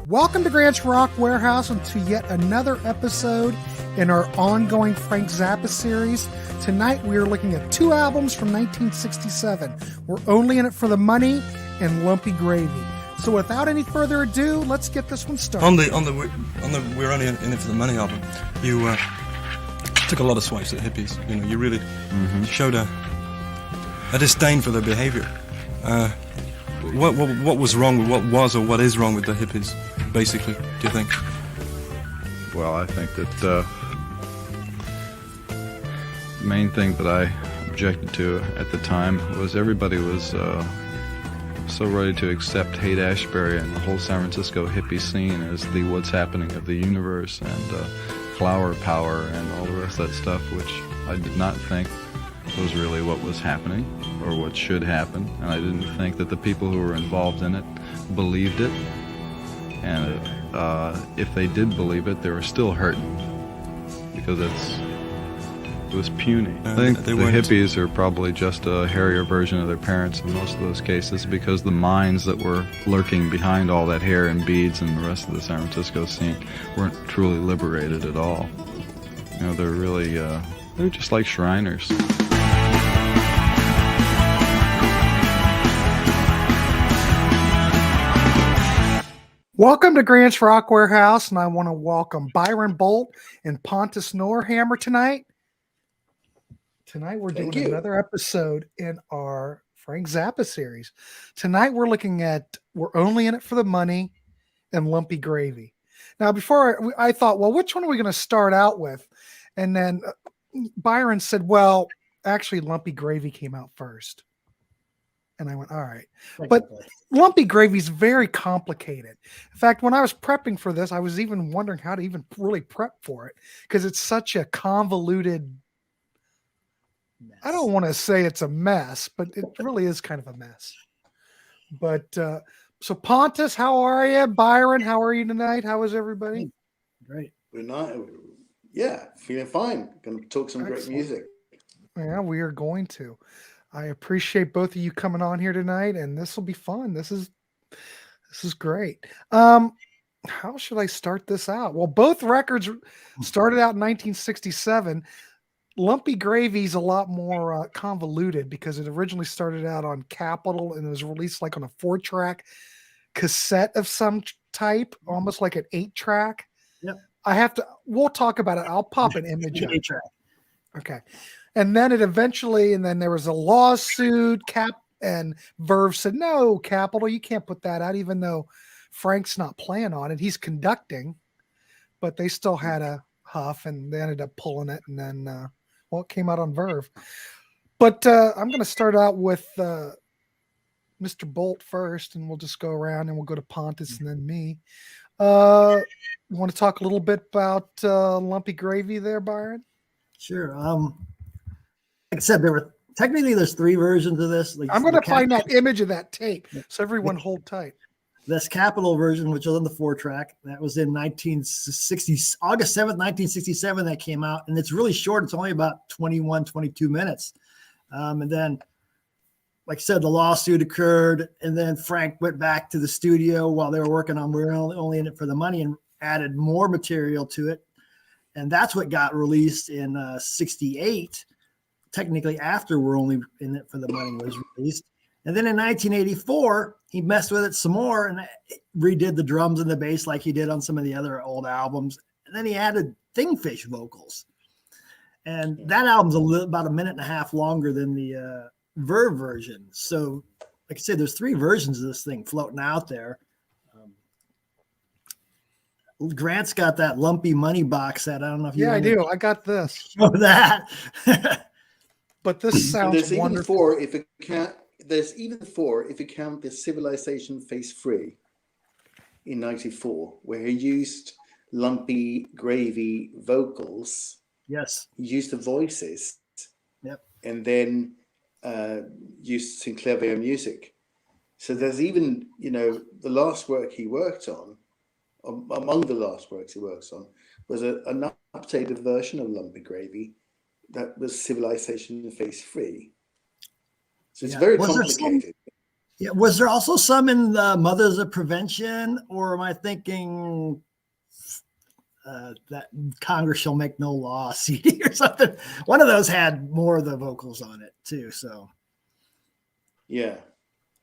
Welcome to Grant's Rock Warehouse and to yet another episode in our ongoing Frank Zappa series. Tonight we are looking at two albums from 1967. We're Only in It for the Money and Lumpy Gravy. So without any further ado, let's get this one started. On the We're Only in It for the Money album, you took a lot of swipes at hippies. You know, you really showed a disdain for their behavior. What was wrong with what was or what is wrong with the hippies, basically, do you think? Well, I think that the main thing that I objected to at the time was everybody was so ready to accept Haight-Ashbury and the whole San Francisco hippie scene as the what's happening of the universe and flower power and all the rest of that stuff, which I did not think was really what was happening or what should happen, and I didn't think that the people who were involved in it believed it, and if they did believe it, they were still hurting because it was puny. I think the hippies are probably just a hairier version of their parents in most of those cases, because the minds that were lurking behind all that hair and beads and the rest of the San Francisco scene weren't truly liberated at all. You know, they're really they're just like Shriners. Welcome to Grant's Rock Warehouse, and I want to welcome Byron Bolt and Pontus Norhammer tonight. Tonight we're doing another episode in our Frank Zappa series. Tonight we're looking at We're Only in It for the Money and Lumpy Gravy. Now, before I thought, well, which one are we going to start out with? And then Byron said, well, actually, Lumpy Gravy came out first. And I went, all right. But Lumpy Gravy is very complicated. In fact, when I was prepping for this, I was even wondering how to even really prep for it, because it's such a convoluted mess. I don't want to say it's a mess, but it really is kind of a mess. But so Pontus, how are you? Byron, how are you tonight? How is everybody? Great. We're not. Yeah, feeling fine. Going to talk some Excellent. Great music. Yeah, we are going to. I appreciate both of you coming on here tonight, and this will be fun. This is great. How should I start this out? Well, both records started out in 1967. Lumpy Gravy's a lot more convoluted because it originally started out on Capitol and it was released like on a 4-track cassette of some type, almost like an 8-track. Yep. We'll talk about it. I'll pop an image up. 8-track. Okay. And then then there was a lawsuit. And Verve said, no, Capitol, you can't put that out, even though Frank's not playing on it. He's conducting, but they still had a huff, and they ended up pulling it. And then, it came out on Verve. But I'm going to start out with Mr. Bolt first, and we'll just go around, and we'll go to Pontus and then me. You want to talk a little bit about Lumpy Gravy there, Byron? Sure. Like I said, there's 3 versions of this. Like, I'm going to find that image of that tape, so everyone hold tight. This Capitol version, which was on the 4-track, that was in August 7th, 1967, that came out, and it's really short. It's only about 21, 22 minutes. And then, like I said, the lawsuit occurred, and then Frank went back to the studio while they were working on We're Only in It for the Money and added more material to it. And that's what got released in 68, technically after We're Only in It for the Money was released. And then in 1984, he messed with it some more and redid the drums and the bass like he did on some of the other old albums. And then he added Thingfish vocals. And that album's about a minute and a half longer than the Verve version. So, like I said, there's 3 versions of this thing floating out there. Grant's got that Lumpy Money box set. I don't know if you. Yeah, I do. I got this. Show that. But this sounds there's wonderful. There's even 4 if you count the Civilization Phase 3 in 94, where he used Lumpy Gravy vocals. Yes. He used the voices. Yep. And then used Sinclair music. So there's even, the last work he worked on, among the last works he works on, was an updated version of Lumpy Gravy that was Civilization Phase 3. So it's very complicated. Yeah. Was there also some in the Mothers of Prevention, or am I thinking that Congress Shall Make No Law CD or something? One of those had more of the vocals on it too. So Yeah.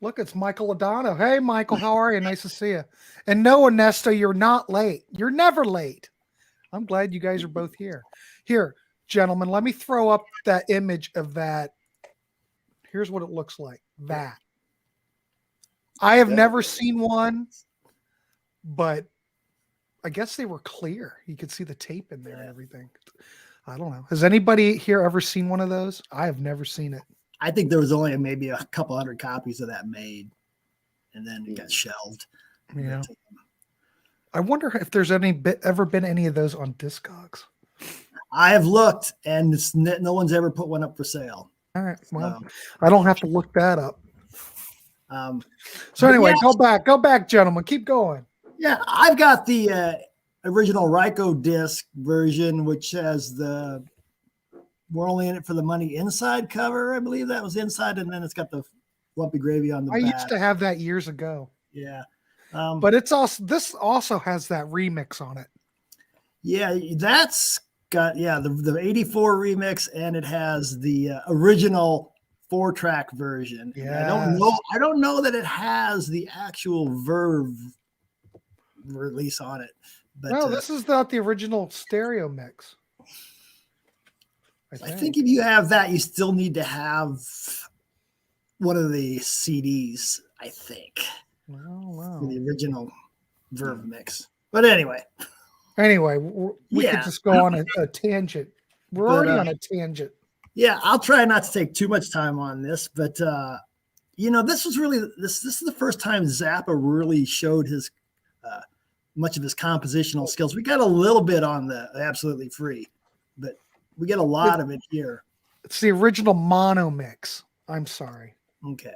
Look, it's Michael Adano. Hey, Michael, how are you? Nice to see you. And no, Ernesto, you're not late. You're never late. I'm glad you guys are both here. Here, gentlemen, let me throw up that image of that. Here's what it looks like. That. I have never seen one, but I guess they were clear. You could see the tape in there and everything. I don't know. Has anybody here ever seen one of those? I have never seen it. I think there was only maybe a couple hundred copies of that made, and then it got shelved. Yeah. I wonder if there's ever been any of those on Discogs. I have looked, and no one's ever put one up for sale. All right. Well, I don't have to look that up. So anyway, yeah, go back, gentlemen. Keep going. Yeah, I've got the original Ryko disc version, which has the "We're Only in It for the Money" inside cover. I believe that was inside, and then it's got the Lumpy Gravy on the back. I used to have that years ago. Yeah. But this also has that remix on it. Yeah, that's got the 84 remix, and it has the original 4-track version. Yeah. I don't know that it has the actual Verve release on it. But no, this is not the original stereo mix. I think if you have that, you still need to have one of the CDs, I think. Wow. The original Verve mix. But anyway, we could just go on a tangent. We're already on a tangent. Yeah, I'll try not to take too much time on this, but this was really this is the first time Zappa really showed his much of his compositional skills. We got a little bit on the Absolutely Free, but we get a lot of it here. It's the original mono mix. I'm sorry. Okay.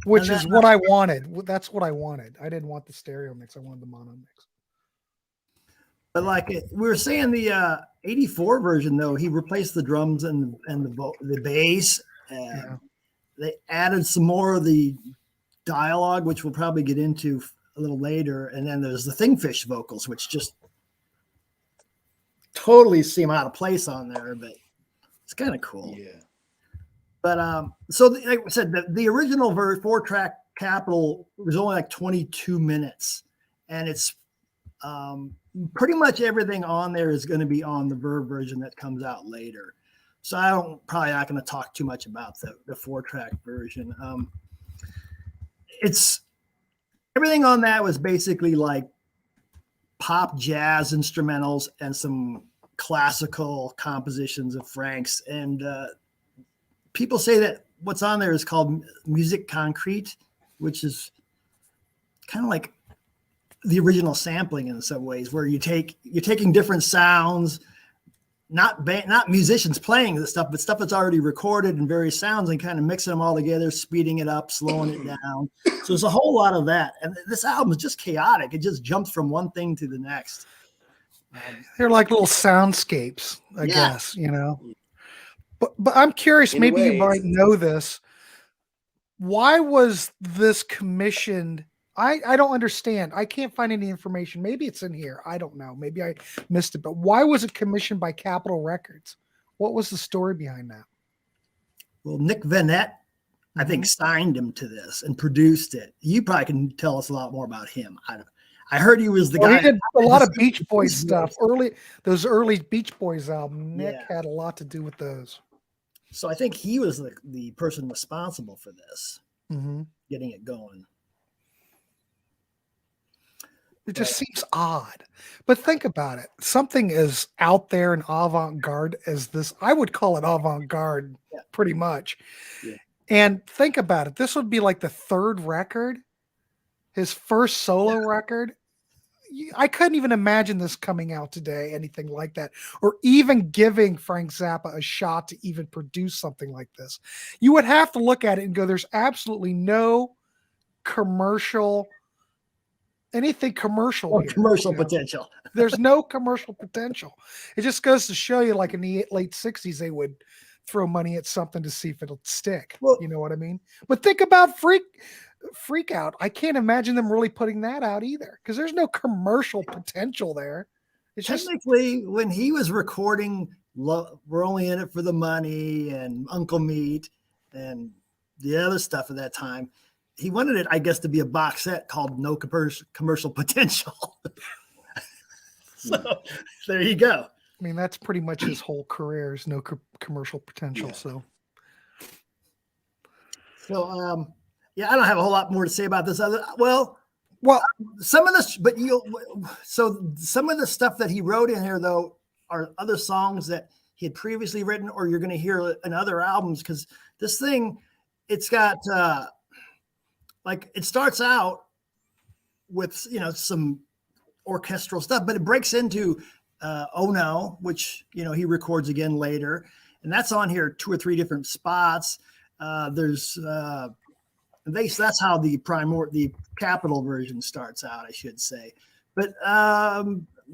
Which is what I wanted. That's what I wanted. I didn't want the stereo mix. I wanted the mono mix. But like we were saying, the 84 version, though, he replaced the drums and the bass. They added some more of the dialogue, which we'll probably get into a little later. And then there's the Thingfish vocals, which just totally seem out of place on there, but it's kind of cool. Yeah. But so like I said, the original 4-track Capital was only like 22 minutes, and it's pretty much everything on there is going to be on the Verve version that comes out later. So probably not going to talk too much about the 4-track version. It's everything on that was basically like pop jazz instrumentals and some classical compositions of Frank's. And people say that what's on there is called music concrete, which is kind of like the original sampling in some ways, where you're taking different sounds, not musicians playing the stuff, but stuff that's already recorded in various sounds and kind of mixing them all together, speeding it up, slowing it down. So there's a whole lot of that. And this album is just chaotic. It just jumps from one thing to the next. They're like little soundscapes, I guess, But I'm curious, maybe you might know this. Why was this commissioned? I don't understand. I can't find any information. Maybe it's in here. I don't know. Maybe I missed it. But why was it commissioned by Capitol Records? What was the story behind that? Well, Nick Vanette, I think, signed him to this and produced it. You probably can tell us a lot more about him. I heard he was the guy. He did a lot of Beach Boys stuff. Those early Beach Boys albums. Nick had a lot to do with those. So I think he was the person responsible for this, getting it going. It just seems odd. But think about it. Something as out there and avant-garde as this, I would call it avant-garde pretty much. Yeah. And think about it. This would be like the third record, his first solo record. I couldn't even imagine this coming out today, anything like that, or even giving Frank Zappa a shot to even produce something like this. You would have to look at it and go, there's absolutely no anything commercial here, commercial potential. There's no commercial potential. It just goes to show you, like in the late 60s, they would throw money at something to see if it'll stick. Well- You know what I mean? But think about Freak Out. I can't imagine them really putting that out either, because there's no commercial potential there. It's just Technically, when he was recording We're Only in It for the Money and Uncle Meat and the other stuff at that time, he wanted it, I guess, to be a box set called No Commercial Potential. So there you go. I mean, that's pretty much his whole career is no commercial potential. Yeah. So Yeah, I don't have a whole lot more to say about this. well, Some of this, but some of the stuff that he wrote in here though are other songs that he had previously written, or you're going to hear in other albums. Because this thing, it's got like it starts out with some orchestral stuff, but it breaks into "Oh No," which he records again later, and that's on here 2 or 3 different spots. There's that's how the Capitol version starts out, I should say. But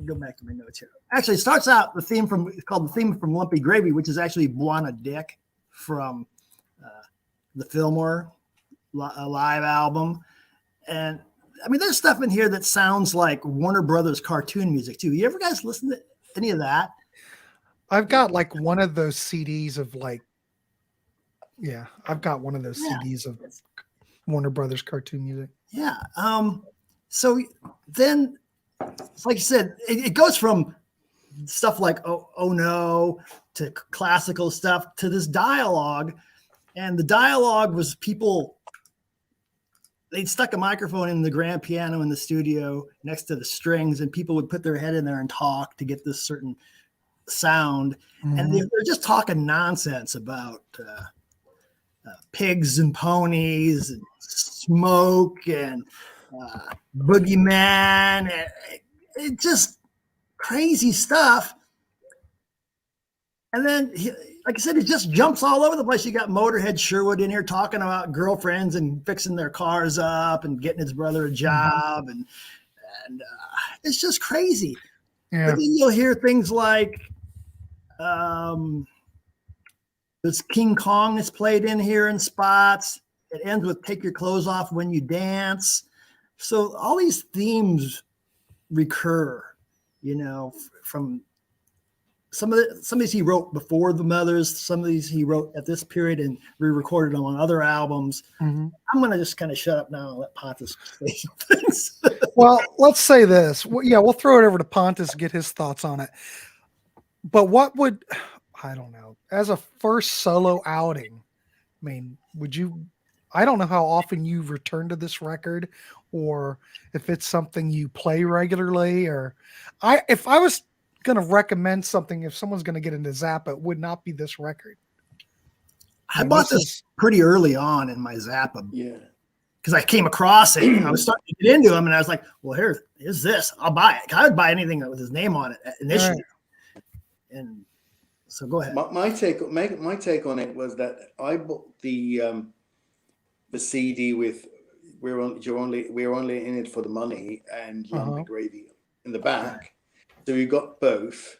go back to my notes here. Actually, it starts out it's called the theme from Lumpy Gravy, which is actually Buona Dick from the Fillmore live album. And I mean, there's stuff in here that sounds like Warner Brothers cartoon music too. You ever guys listen to any of that? I've got like one of those CDs of I've got one of those CDs of Warner Brothers cartoon music. Yeah. So then, like you said, it goes from stuff like oh no to classical stuff to this dialogue, and the dialogue was people. They'd stuck a microphone in the grand piano in the studio next to the strings, and people would put their head in there and talk to get this certain sound. Mm-hmm. And they're just talking nonsense about pigs and ponies and smoke and boogeyman. It just crazy stuff. And then, like I said, it just jumps all over the place. You got Motorhead Sherwood in here talking about girlfriends and fixing their cars up and getting his brother a job. And it's just crazy. Yeah. But then you'll hear things like this King Kong is played in here in spots. It ends with Take Your Clothes Off When You Dance. So all these themes recur, from some of these he wrote before the Mothers, some of these he wrote at this period and re-recorded them on other albums. Mm-hmm. I'm going to just kind of shut up now and let Pontus say some things. Well, let's say this. We'll throw it over to Pontus to get his thoughts on it. But I don't know, as a first solo outing, I mean, I don't know how often you return to this record, or if it's something you play regularly, if I was going to recommend something, if someone's going to get into Zappa, it would not be this record. I bought this pretty early on in my Zappa. Yeah. Because I came across it and I was starting to get into him, and I was like, well, here's this. I'll buy it. I would buy anything with his name on it initially. Right. And so go ahead. My take on it was that I bought the CD with We're Only in It for the Money and Lumpy Gravy in the back. So we got both,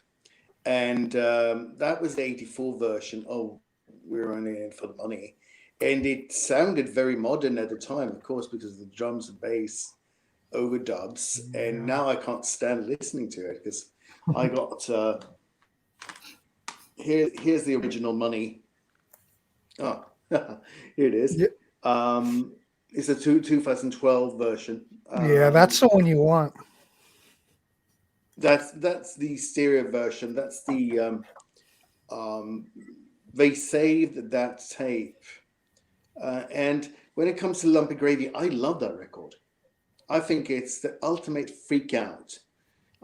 and that was the '84 version of We're Only in It for the Money, and it sounded very modern at the time, of course, because of the drums and bass overdubs. And now I can't stand listening to it because I got here's the original Money. Oh, here it is. Yep. It's a 2012 version. That's the one you want. That's the stereo version. That's the they saved that tape. And when it comes to Lumpy Gravy, I love that record. I think it's the ultimate freak out.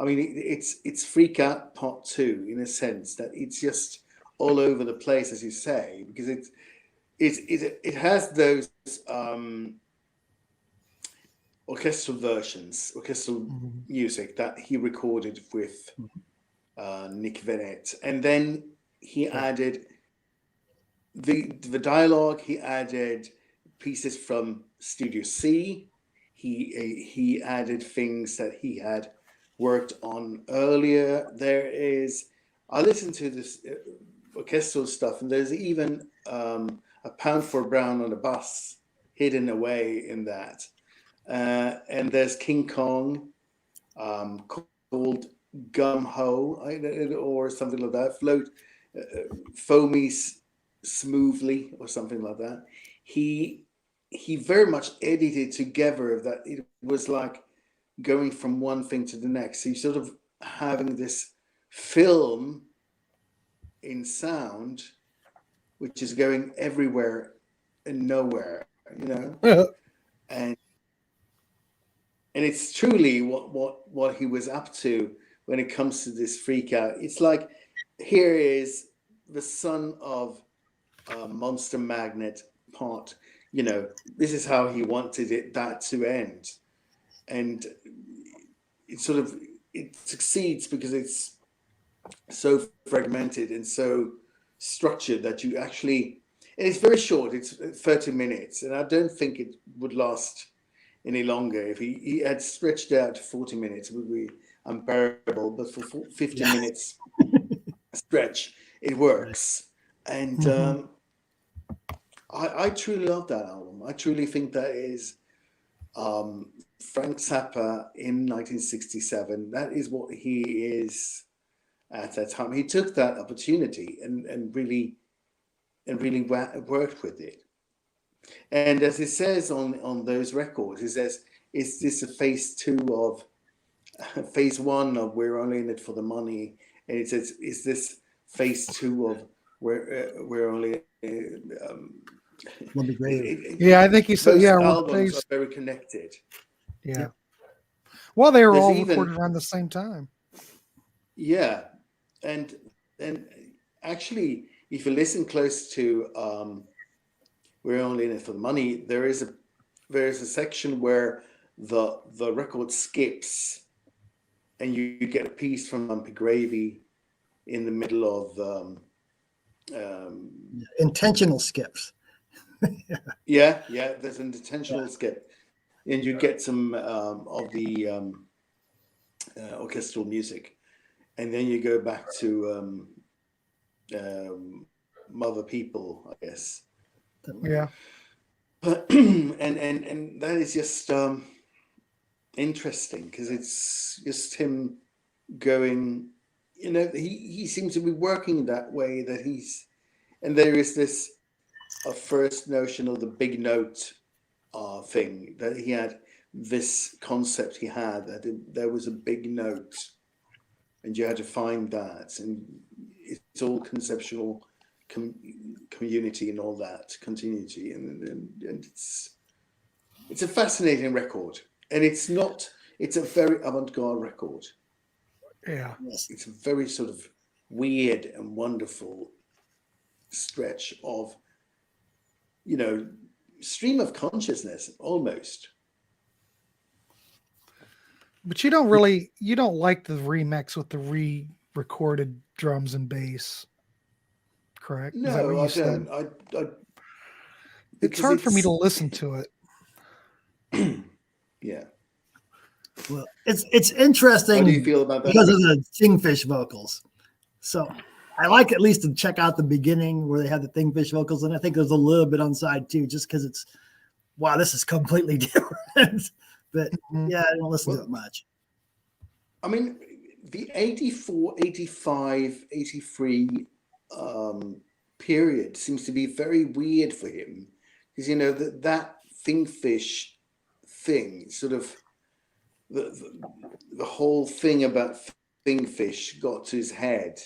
I mean, it's Freak Out Part 2 in a sense that it's just all over the place, as you say, because it has those orchestral versions, orchestral music that he recorded with Nick Vennett, and then he added the dialogue. He added pieces from Studio C. He added things that he had worked on earlier. I listened to this orchestral stuff, and there's even a pound for a brown on a bus hidden away in that. And there's King Kong, called Gum Ho, or something like that. Float, foamy smoothly, or something like that. He very much edited together that it was like going from one thing to the next. So you're sort of having this film in sound, which is going everywhere and nowhere, and it's truly what he was up to when it comes to this freak out. It's like, here is the son of Monster Magnet part. This is how he wanted that to end, and it succeeds because it's so fragmented and so structured that you actually, and it's very short. It's 30 minutes, and I don't think it would last any longer. If he had stretched out to 40 minutes, it would be unbearable. But for 50 minutes stretch, it works. And I truly love that album. I truly think that is Frank Zappa in 1967. That is what he is at that time. He took that opportunity and really worked with it. And as it says on those records, it says, is this a phase one of We're Only in It for the Money? And it says, is this phase two of We're Only Lumpy Gravy. Yeah, I think he said, yeah, albums are very connected. Yeah. Well, they were There's all even, recorded around the same time. Yeah. And actually, if you listen close to We're Only in It for the Money, there is a section where the record skips, and you get a piece from Lumpy Gravy in the middle of intentional skips. yeah, there's an intentional skip, and you get some of the orchestral music, and then you go back to Mother People, I guess. Yeah. But and that is just interesting, because it's just him going, he seems to be working that way, that and there is this first notion of the big note thing, that he had this concept he had, that there was a big note and you had to find that, and it's all conceptual community and all that continuity, and it's a fascinating record, and it's a very avant-garde record. Yeah, it's a very sort of weird and wonderful stretch of stream of consciousness almost. but you don't like the remix with the re-recorded drums and bass, correct? No, Is that what you I said? don't. It's hard for me to listen to it. Yeah. Well, it's interesting. How do you feel about that? Because of the Thingfish vocals. So I like at least to check out the beginning where they have the Thingfish vocals, and I think there's a little bit on side too, just because it's, wow, this is completely different. But yeah, I don't listen to it much. I mean, the 84, 85, 83 period seems to be very weird for him, because that Thingfish thing, sort of the whole thing about Thingfish got to his head,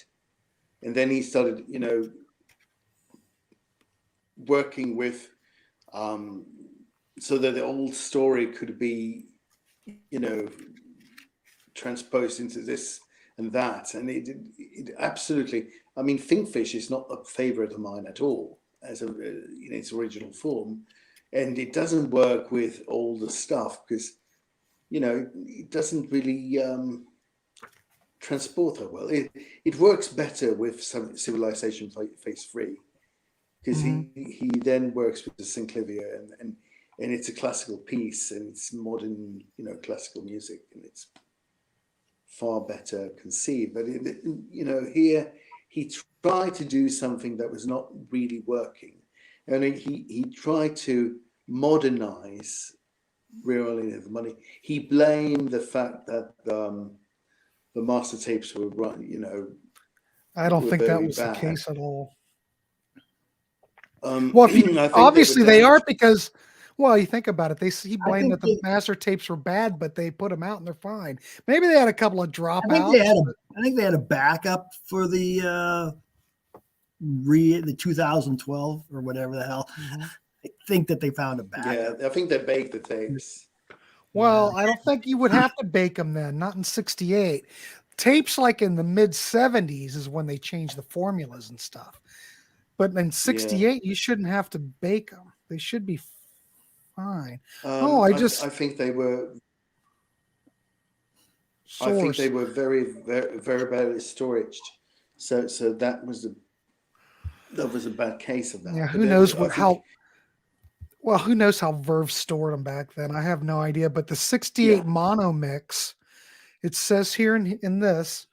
and then he started working with so that the old story could be transposed into this and that, and it absolutely, I mean, Thingfish is not a favorite of mine at all as in its original form, and it doesn't work with all the stuff because it doesn't really transport that well. It works better with some Civilization Phase 3, because he then works with the synclavier, and it's a classical piece, and it's modern classical music, and it's far better conceived. But here he tried to do something that was not really working, and he tried to modernize We're Only in It for the Money. He blamed the fact that the master tapes were I don't were think that very was bad. the case at all. Well, Obviously they are because, well, you think about it. He I blamed think that the master tapes were bad, but they put them out and they're fine. Maybe they had a couple of I dropouts. think they had a backup for the 2012 or whatever the hell. I think that they found a backup. Yeah, I think they baked the tapes. Well, I don't think you would have to bake them then, not in 68. Tapes like in the mid 70s is when they changed the formulas and stuff. But in 68, you shouldn't have to bake them. They should be fine. I think they were. Source. I think they were very, very, very badly storaged. So that was a bad case of that. Yeah, But who knows who knows how Verve stored them back then? I have no idea. But the 68 mono mix, it says here in this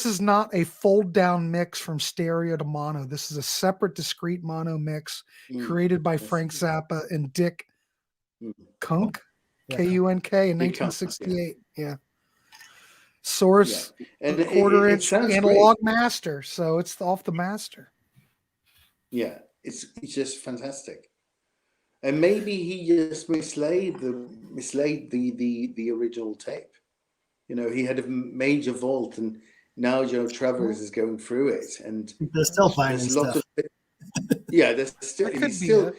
is not a fold down mix from stereo to mono. This is a separate discrete mono mix created by Frank Zappa and Dick Kunk, K-U-N-K in 1968. Yeah. Source, and quarter-inch analog great. master. So it's off the master. Yeah, it's just fantastic. And maybe he just mislaid the original tape. He had a major vault, and now Joe Travers is going through it, and they're still finding stuff. There's still he's still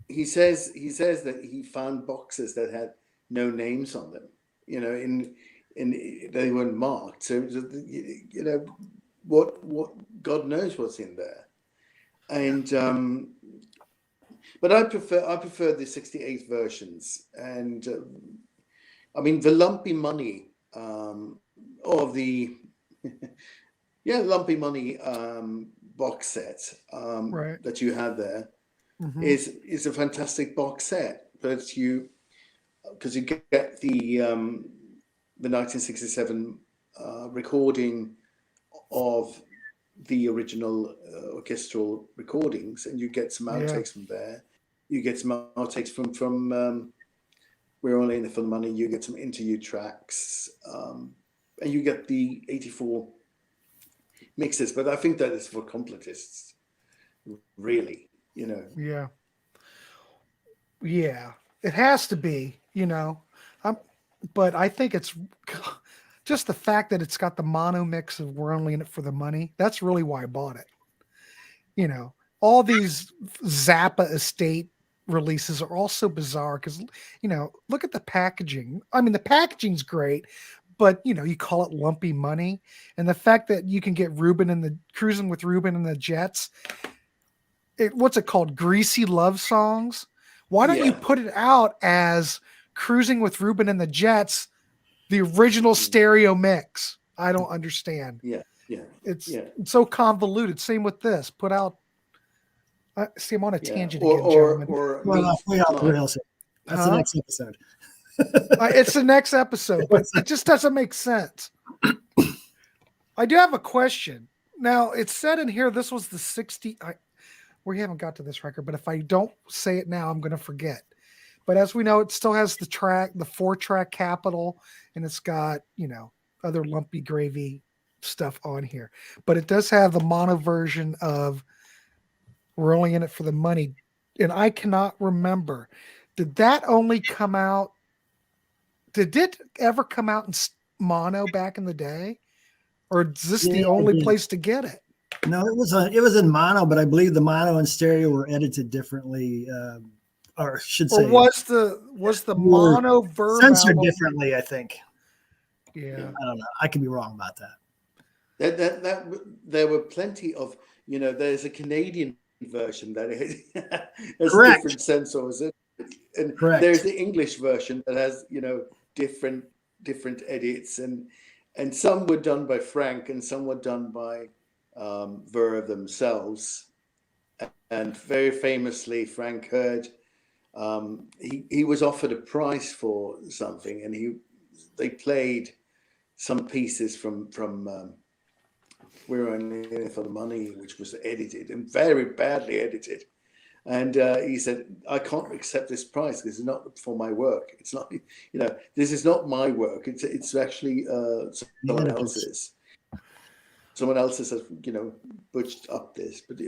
he says that he found boxes that had no names on them, in they weren't marked. So what God knows what's in there, and but I prefer the 68 versions, and I mean the Lumpy Money or the Lumpy Money box set that you had there is a fantastic box set, but because you get the 1967 recording of the original orchestral recordings, and you get some outtakes from there. You get some outtakes from We're Only in It for the Money. You get some interview tracks, and you get the 84 mixes. But I think that is for completists, really. Yeah, it has to be. But I think it's just the fact that it's got the mono mix of We're Only in It for the Money. That's really why I bought it. All these Zappa estate releases are all so bizarre because, look at the packaging. I mean, the packaging's great, but you call it Lumpy Money, and the fact that you can get Cruising with Ruben and the Jets. What's it called? Greasy Love Songs. Why don't you put it out as Cruising with Ruben and the Jets, the original stereo mix? I don't understand. It's so convoluted. Same with this. Put out. See, I'm on a tangent again, gentlemen. That's the next episode. It's the next episode, but it just doesn't make sense. I do have a question. Now, it's said in here this was the 60. We haven't got to this record, but if I don't say it now, I'm going to forget. But as we know, it still has the 4-track Capitol, and it's got, other Lumpy Gravy stuff on here. But it does have the mono version of We're Only in It for the Money. And I cannot remember. Did that only come out? Did it ever come out in mono back in the day? Or is this the only place to get it? No, it was in mono, but I believe the mono and stereo were edited differently. Or should say, was the mono Verve censored album differently? I think. Yeah, I don't know. I could be wrong about that. That there were plenty of There's a Canadian version that has different censors, and there's the English version that has different edits, and some were done by Frank and some were done by Verve themselves. And very famously, Frank heard he was offered a prize for something, and they played some pieces from We're Only In It For The Money, which was edited and very badly edited. And he said, I can't accept this price. This is not for my work. It's not, this is not my work. It's actually someone else's. Someone else has, butched up this. But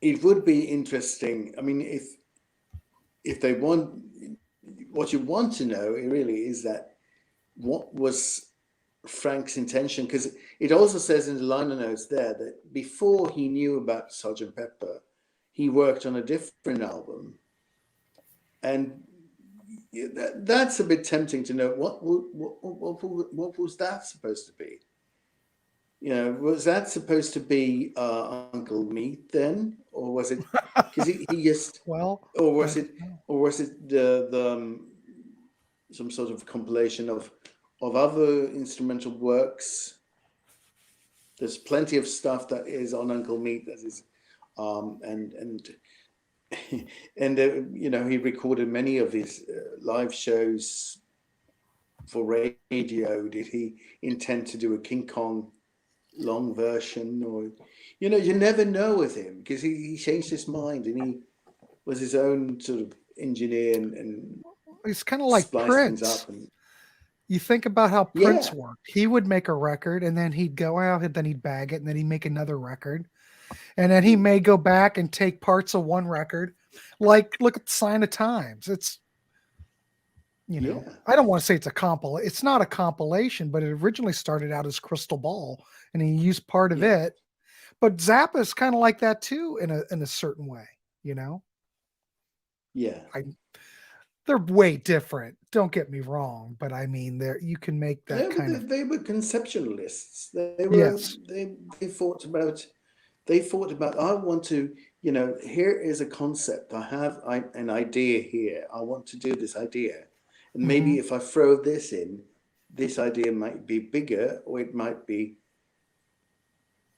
it would be interesting. I mean, if they want, what you want to know really is that what was Frank's intention, because it also says in the liner notes there that before he knew about Sgt. Pepper, he worked on a different album, and that's a bit tempting to know what was that supposed to be. Was that supposed to be Uncle Meat then, or was it because he just or was it the some sort of compilation of other instrumental works? There's plenty of stuff that is on Uncle Meat that is, and he recorded many of his live shows for radio. Did he intend to do a King Kong long version, or you never know with him, because he changed his mind and he was his own sort of engineer and he's kind of like Prince. You think about how Prince worked. He would make a record and then he'd go out and then he'd bag it and then he'd make another record. And then he may go back and take parts of one record. Like, look at the Sign of Times. It's, I don't want to say it's a compilation. It's not a compilation, but it originally started out as Crystal Ball and he used part of it. But Zappa is kind of like that too, in a certain way, they're way different. Don't get me wrong, but I mean, you can make that They were conceptualists. They were. They thought about. I want to. Here is a concept. I have an idea here. I want to do this idea, and maybe if I throw this in, this idea might be bigger, or it might be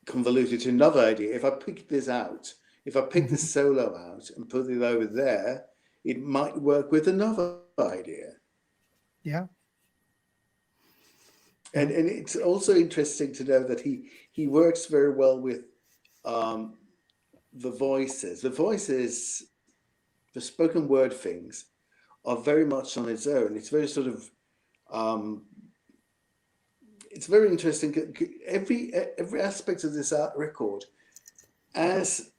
convoluted to another idea. If I pick this out, if I pick the solo out and put it over there, it might work with another idea. Yeah. And it's also interesting to know that he works very well with the voices. The voices, the spoken word things, are very much on its own. It's very sort of it's very interesting. Every aspect of this art record, as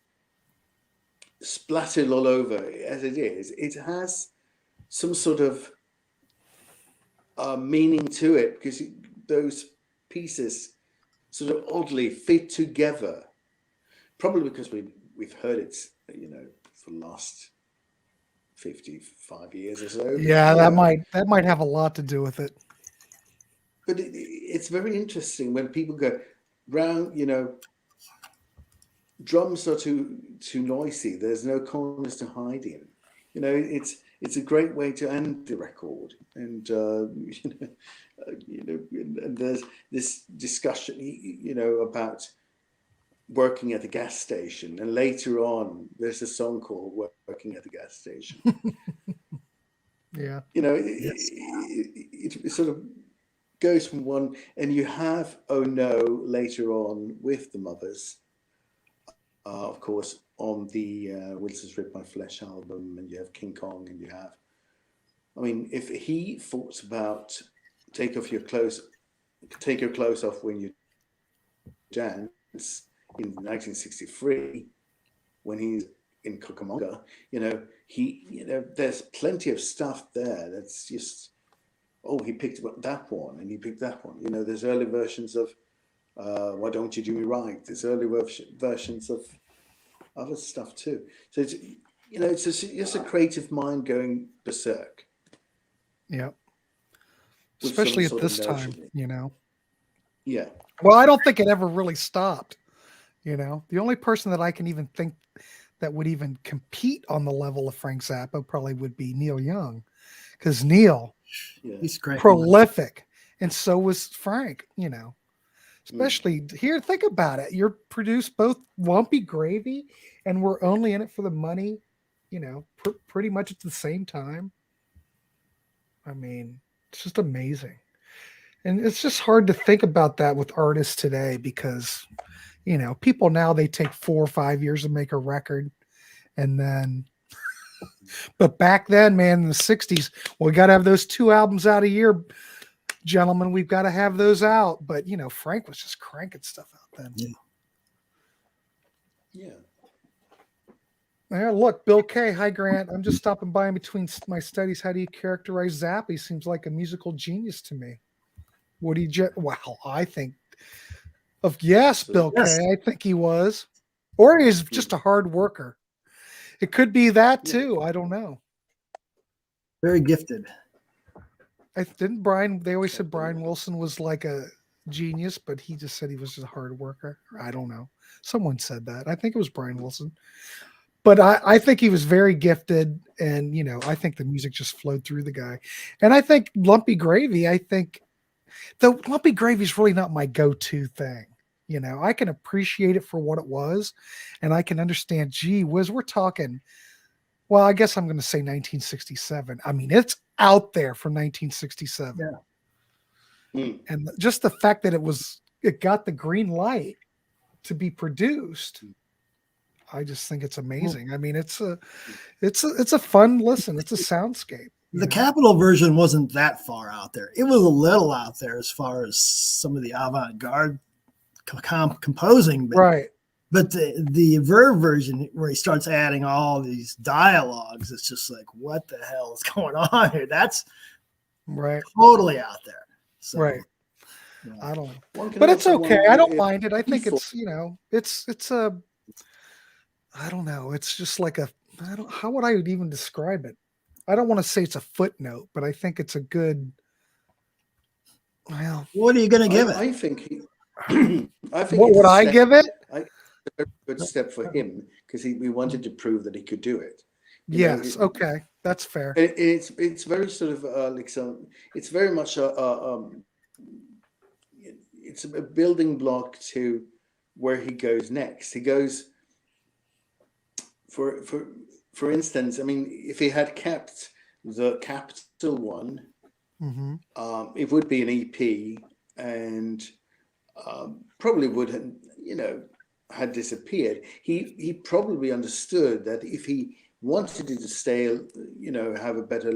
splattered all over as it is, it has some sort of meaning to it, because those pieces sort of oddly fit together, probably because we've heard it for the last 55 years or so. That might have a lot to do with it. But it's very interesting when people go round, drums are too noisy. There's no corners to hide in. It's a great way to end the record. And and there's this discussion, about working at the gas station. And later on, there's a song called "Working at the Gas Station." It sort of goes from one, and you have "Oh No" later on with the Mothers. Of course, on the Wilson's Rip My Flesh album, and you have King Kong, and you have, if he thought about take your clothes off when you dance in 1963, when he's in Cucamonga, there's plenty of stuff there that's just, he picked that one and he picked that one. There's early versions of Why Don't You Do Me Right? There's early versions of other stuff too. So it's just a creative mind going berserk. Yeah. Especially at this time, Yeah. Well, I don't think it ever really stopped. The only person that I can even think that would even compete on the level of Frank Zappa probably would be Neil Young, because Neil, he's great, prolific, and so was Frank. Especially here, think about it. You're produced both Lumpy Gravy and We're Only In It For The Money, pretty much at the same time. It's just amazing. And it's just hard to think about that with artists today because, you know, people now they take 4 or 5 years to make a record. And then, but back then, man, in the 60s, well, we got to have those 2 albums out a year, gentlemen. We've got to have those out. But, you know, Frank was just cranking stuff out then. Yeah. Yeah, look, Bill K. Hi, Grant. I'm just stopping by in between my studies. How do you characterize Zappa? He seems like a musical genius to me. Would he just, well, I think yes, Bill Yes. K. I think he was. Or he's just a hard worker. It could be that too. I don't know. Very gifted. Didn't Brian, they always said Brian Wilson was like a genius, but he just said he was just a hard worker. I don't know. Someone said that. I think it was Brian Wilson. But I think he was very gifted, and, you know, I think the music just flowed through the guy. And I think Lumpy Gravy, the Lumpy Gravy is really not my go-to thing. You know, I can appreciate it for what it was, and I can understand, gee whiz, we're talking, well, I guess I'm going to say 1967. I mean, it's out there from 1967. Yeah. And just the fact that it got the green light to be produced, I just think it's amazing. I mean, it's a fun listen. It's a soundscape. The Capitol version wasn't that far out there. It was a little out there as far as some of the avant-garde composing, but the Verve version where he starts adding all these dialogues, it's just like, what the hell is going on here? That's totally out there. So, I don't know, but it's okay. I don't mind it. I think it's, you know, it's a, I don't know. It's just like how would I even describe it? I don't want to say it's a footnote, but I think it's a good, well, what are you going to give it? I think what would I give it? I think it's a very good step for him because we wanted to prove that he could do it. Yes. Okay. That's fair. It's very sort of like it's very much it's a building block to where he goes next. He goes for instance, I mean, if he had kept the Capital one, it would be an EP and probably would have, you know, had disappeared. He probably understood that if he wanted it to stay, you know, have a better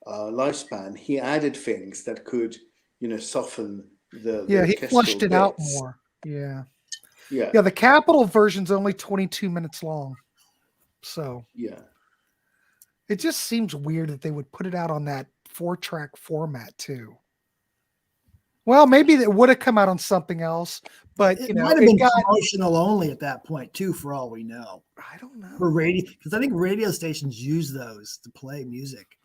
lifespan, he added things that could, you know, soften the he flushed it out more. Yeah. The Capitol version's only 22 minutes long, so it just seems weird that they would put it out on that 4-track format too. Well, maybe it would have come out on something else, but it might have been promotional only at that point too, for all we know. I don't know. For radio, because I think radio stations use those to play music.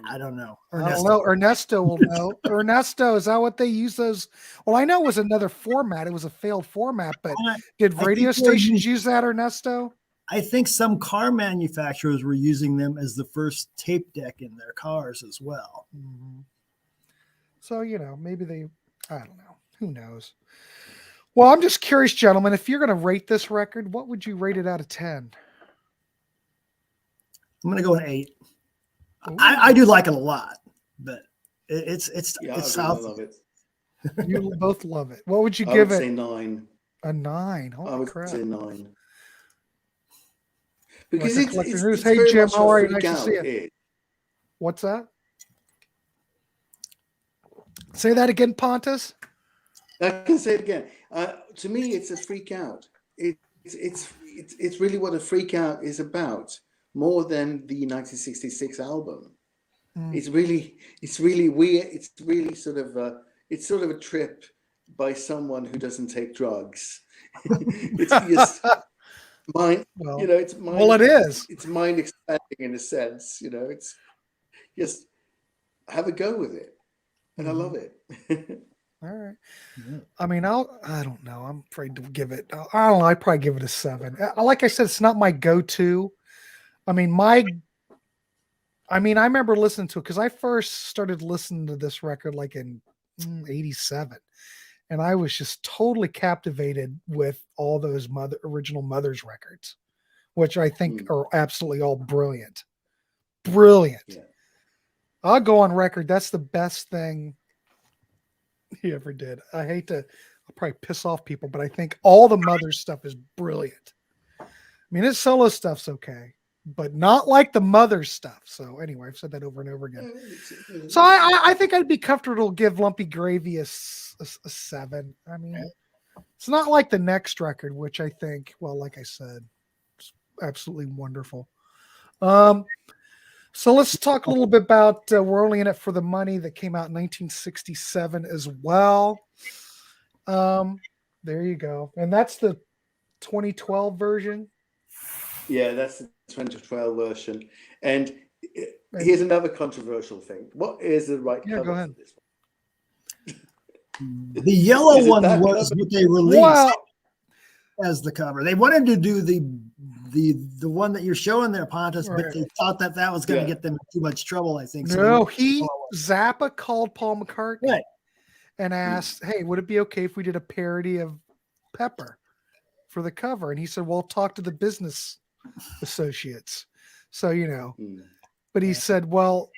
I don't know. Ernesto will know. Ernesto, is that what they use those? Well, I know it was another format. It was a failed format, but did radio stations use that, Ernesto? I think some car manufacturers were using them as the first tape deck in their cars as well. So, you know, maybe I don't know. Who knows? Well, I'm just curious, gentlemen, if you're going to rate this record, what would you rate it out of 10? I'm going to go an 8. I do like it a lot, but it's south. I love it. You both love it. What would you I give would it? say 9. A 9. Holy crap. Say 9. Because Like it's hey very Jim, much how are you? freak Nice to see out. you. What's that? Say that again, Pontus. I can say it again. To me, it's a freak out. It's really what a freak out is about, more than the 1966 album. It's really weird. It's really sort of a trip by someone who doesn't take drugs. It's just mind. Well, you know, it's mind. Well, it is. It's mind expanding in a sense. You know, it's just have a go with it, and I love it. All right. I mean, I don't know. I'm afraid to give it. I don't know. I'd probably give it a 7. Like I said, it's not my go-to. I mean, I remember listening to it because I first started listening to this record like in 87. And I was just totally captivated with all those original Mothers records, which I think are absolutely all brilliant. Brilliant. Yeah. I'll go on record. That's the best thing he ever did. I hate to, I'll probably piss off people, but I think all the Mothers stuff is brilliant. I mean, his solo stuff's okay, but not like the Mothers stuff. So anyway, I've said that over and over again. So I think I'd be comfortable to give Lumpy Gravy a 7. I mean, it's not like the next record, which I think, well, like I said, it's absolutely wonderful. So let's talk a little bit about We're Only in It for the Money, that came out in 1967 as well. There you go. And that's the 2012 version. Yeah, that's the 2012 version. And here's another controversial thing. What is the right cover go ahead. for this The yellow Is it one that was cover? what they released Well, as the cover. They wanted to do the one that you're showing there, Pontus, Right. but they thought that was going to Yeah. get them in too much trouble, I think. So no, they- Zappa called Paul McCartney Right. and asked, hey, would it be okay if we did a parody of Pepper for the cover? And he said, well, talk to the business associates. So, you know, but he said, well,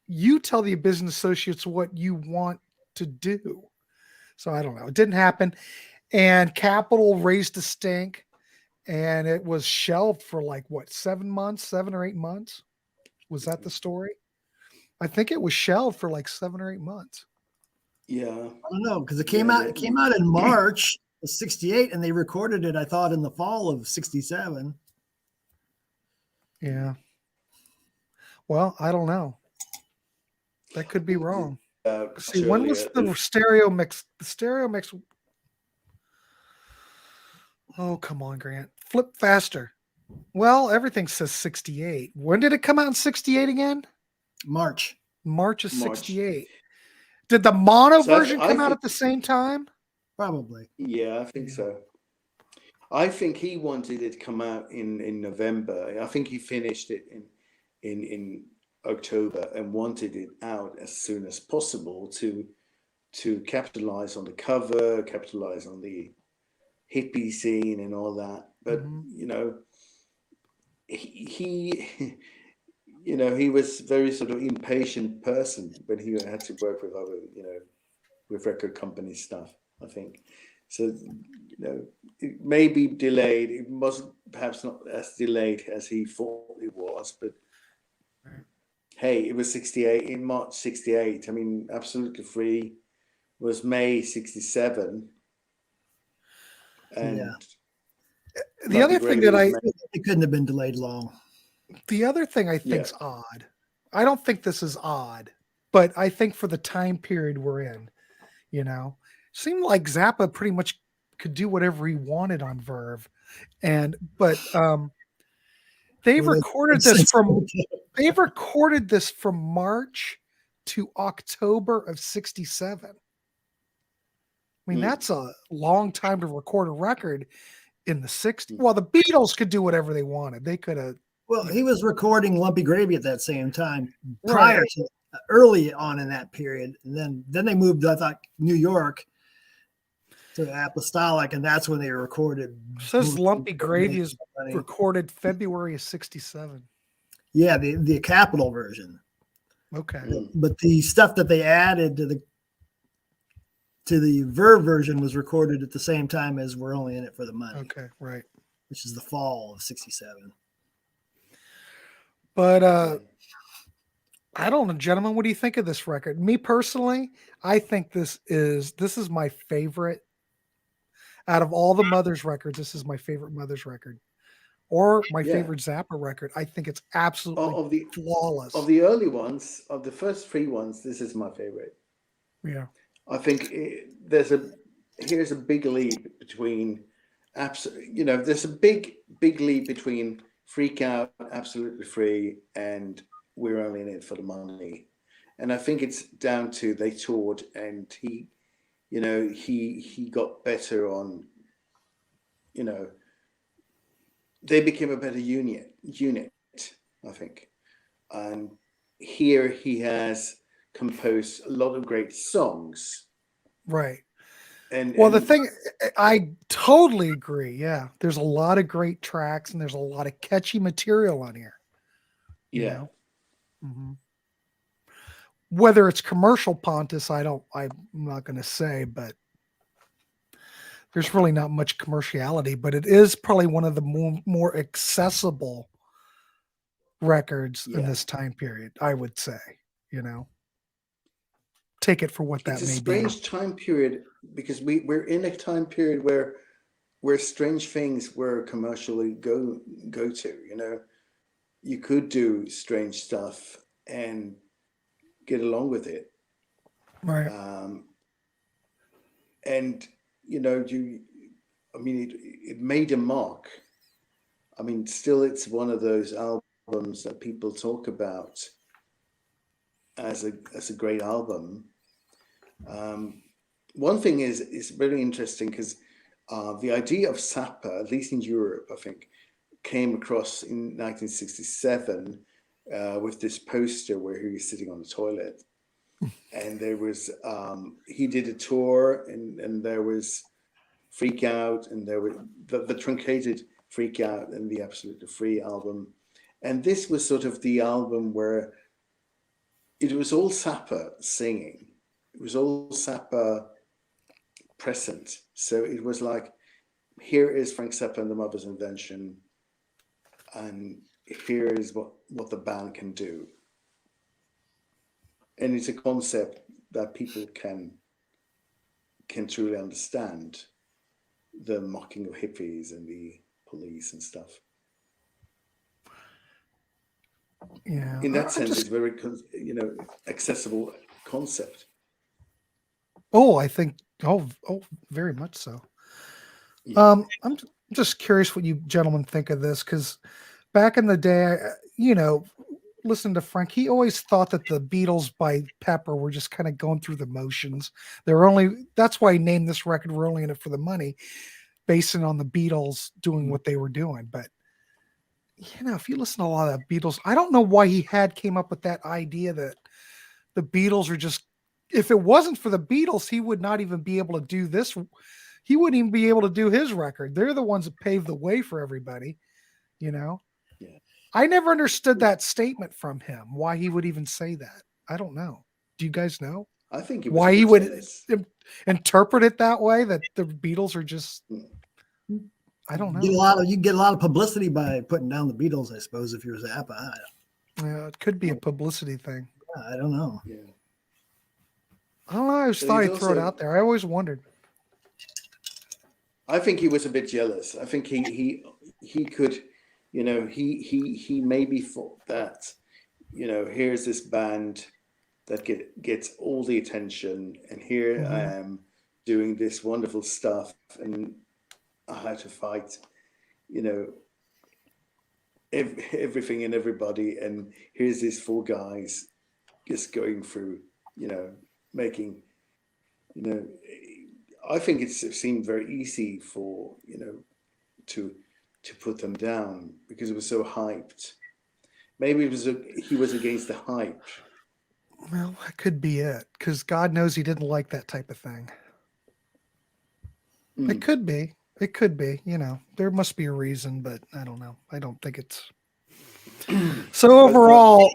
you tell the business associates what you want to do. So I don't know. It didn't happen. And Capitol raised a stink, and it was shelved for like what, 7 or 8 months? Was that the story? I think it was shelved for like 7 or 8 months. Yeah. I don't know, because it came out in March of 68, and they recorded it, I thought, in the fall of 67. Yeah. Well, I don't know. That could be wrong. See, when was the stereo mix? The stereo mix. Oh, come on, Grant. Flip faster. Well, everything says 68. When did it come out in 68 again? March of 68. Did the mono version come out at the same time? Probably. Yeah, I think so. I think he wanted it to come out in November. I think he finished it in October and wanted it out as soon as possible to capitalize on the cover, capitalize on the hippie scene and all that. But you know, he you know, he was very sort of impatient person when he had to work with other, you know, with record company stuff, I think. So, you know, it may be delayed. It was perhaps not as delayed as he thought it was, but hey, it was 68 in March 68. I mean, Absolutely Free was May 67. And the other thing that it couldn't have been delayed long. The other thing I think's odd. I don't think this is odd, but I think for the time period we're in, you know, seemed like Zappa pretty much could do whatever he wanted on Verve. But they've recorded this from March to October of 67. I mean, that's a long time to record a record in the 60s. Well, the Beatles could do whatever they wanted. They could have. Well, he was recording Lumpy Gravy at that same time, prior to early on in that period, and then they moved, I thought, New York to Apostolic, and that's when they recorded. It says Lumpy Gravy is recorded February of 67. Yeah, the Capitol version. Okay, but the stuff that they added to the Verve version was recorded at the same time as We're Only in It for the Money. Okay, right. Which is the fall of 67. But I don't know, gentlemen, what do you think of this record? Me personally, I think this is my favorite out of all the Mothers records. This is my favorite Mothers record, or my favorite Zappa record. I think it's absolutely flawless. Of the early ones, of the first 3 ones, this is my favorite. Yeah, I think here's a big leap between there's a big leap between Freak Out, Absolutely Free, and We're Only in It for the Money. And I think it's down to they toured, and he got better on, they became a better unit, I think. And here he has composed a lot of great songs. Right. The thing, I totally agree. Yeah. There's a lot of great tracks and there's a lot of catchy material on here. You know? whether it's commercial Pontus, I'm not going to say, but there's really not much commerciality, but it is probably one of the more accessible records in this time period, I would say, take it for what that it's may a be. strange time period because we're in a time period where strange things were commercially go to, you could do strange stuff and get along with it. Right. And it made a mark. I mean, still it's one of those albums that people talk about as a great album. One thing is really interesting because the idea of Zappa, at least in Europe, I think, came across in 1967 with this poster where he was sitting on the toilet. And there was, he did a tour and there was Freak Out and there was the truncated Freak Out and the Absolutely Free album. And this was sort of the album where it was all Zappa singing. It was all Zappa present. So it was like, here is Frank Zappa and the Mothers of Invention. And here is what the band can do. And it's a concept that people can truly understand, the mocking of hippies and the police and stuff. Yeah. In that sense, it's very, accessible concept. Oh, I think, very much so. Yeah. I'm just curious what you gentlemen think of this, because back in the day, listen to Frank, he always thought that the Beatles by Pepper were just kind of going through the motions. That's why he named this record We're Only in It for the Money, basing on the Beatles doing what they were doing. But if you listen to a lot of Beatles, I don't know why he came up with that idea that the Beatles are just, if it wasn't for the Beatles, he would not even be able to do this. He wouldn't even be able to do his record. They're the ones that paved the way for everybody, Yeah. I never understood that statement from him, why he would even say that. I don't know. Do you guys know? I think why he would interpret it that way, that the Beatles are just, I don't know. You get a lot of publicity by putting down the Beatles, I suppose, if you're Zappa. Yeah, it could be a publicity thing. I don't know. Yeah. I don't know. I just thought I'd throw it out there. I always wondered. I think he was a bit jealous. I think he could, he maybe thought that, here's this band that gets all the attention, and here I am doing this wonderful stuff, and I had to fight, everything and everybody, and here's these four guys just going through, making, I think it seemed very easy for, to put them down because it was so hyped. Maybe he was against the hype. Well, that could be it, because God knows he didn't like that type of thing. It could be. It could be. There must be a reason, but I don't know. I don't think it's. So overall,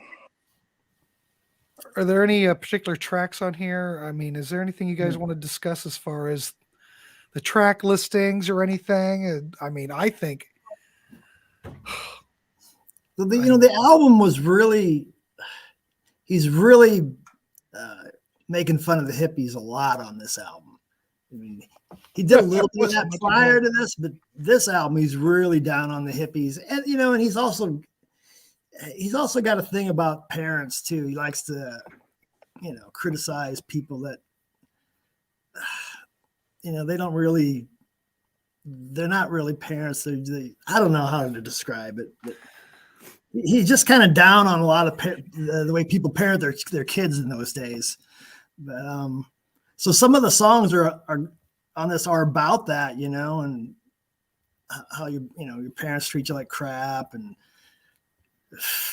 are there any particular tracks on here? I mean, is there anything you guys want to discuss as far as the track listings or anything? I mean, I think. The album was really. He's really making fun of the hippies a lot on this album. I mean, he did a little bit of that prior to this, but this album, he's really down on the hippies. And, and he's also got a thing about parents too. He likes to, criticize people that, they're not really parents. I don't know how to describe it, but he's just kind of down on a lot of the way people parent their kids in those days. But, so some of the songs are on this are about that, and how your parents treat you like crap, and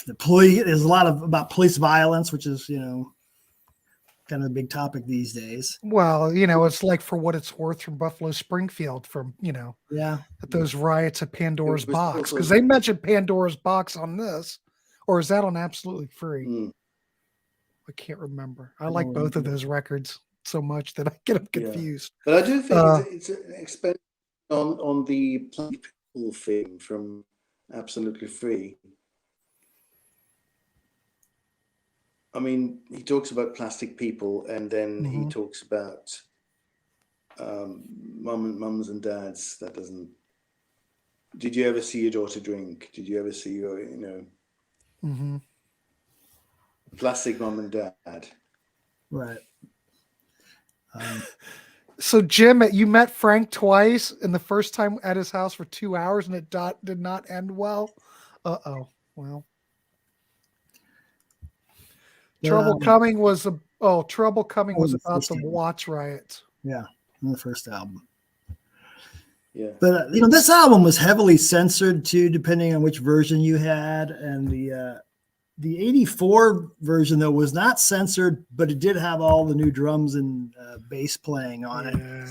the police. There's a lot about police violence, which is kind of a big topic these days. Well, it's like For What It's Worth from Buffalo Springfield, from at those riots at Pandora's Box, because they mentioned Pandora's Box on this, or is that on Absolutely Free? I can't remember. I like both of those records so much that I get them confused. But I do think it's an experiment on the people theme from Absolutely Free. I mean, he talks about plastic people, and then he talks about mums and dads. That doesn't. Did you ever see your daughter drink? Did you ever see your, plastic mum and dad? Right. So Jim, you met Frank twice, and the first time at his house for 2 hours, and it did not end well. Well. Trouble Coming was about the Watts riots. Yeah, on the first album. Yeah, but this album was heavily censored too, depending on which version you had, and the '84 version though was not censored, but it did have all the new drums and bass playing on it.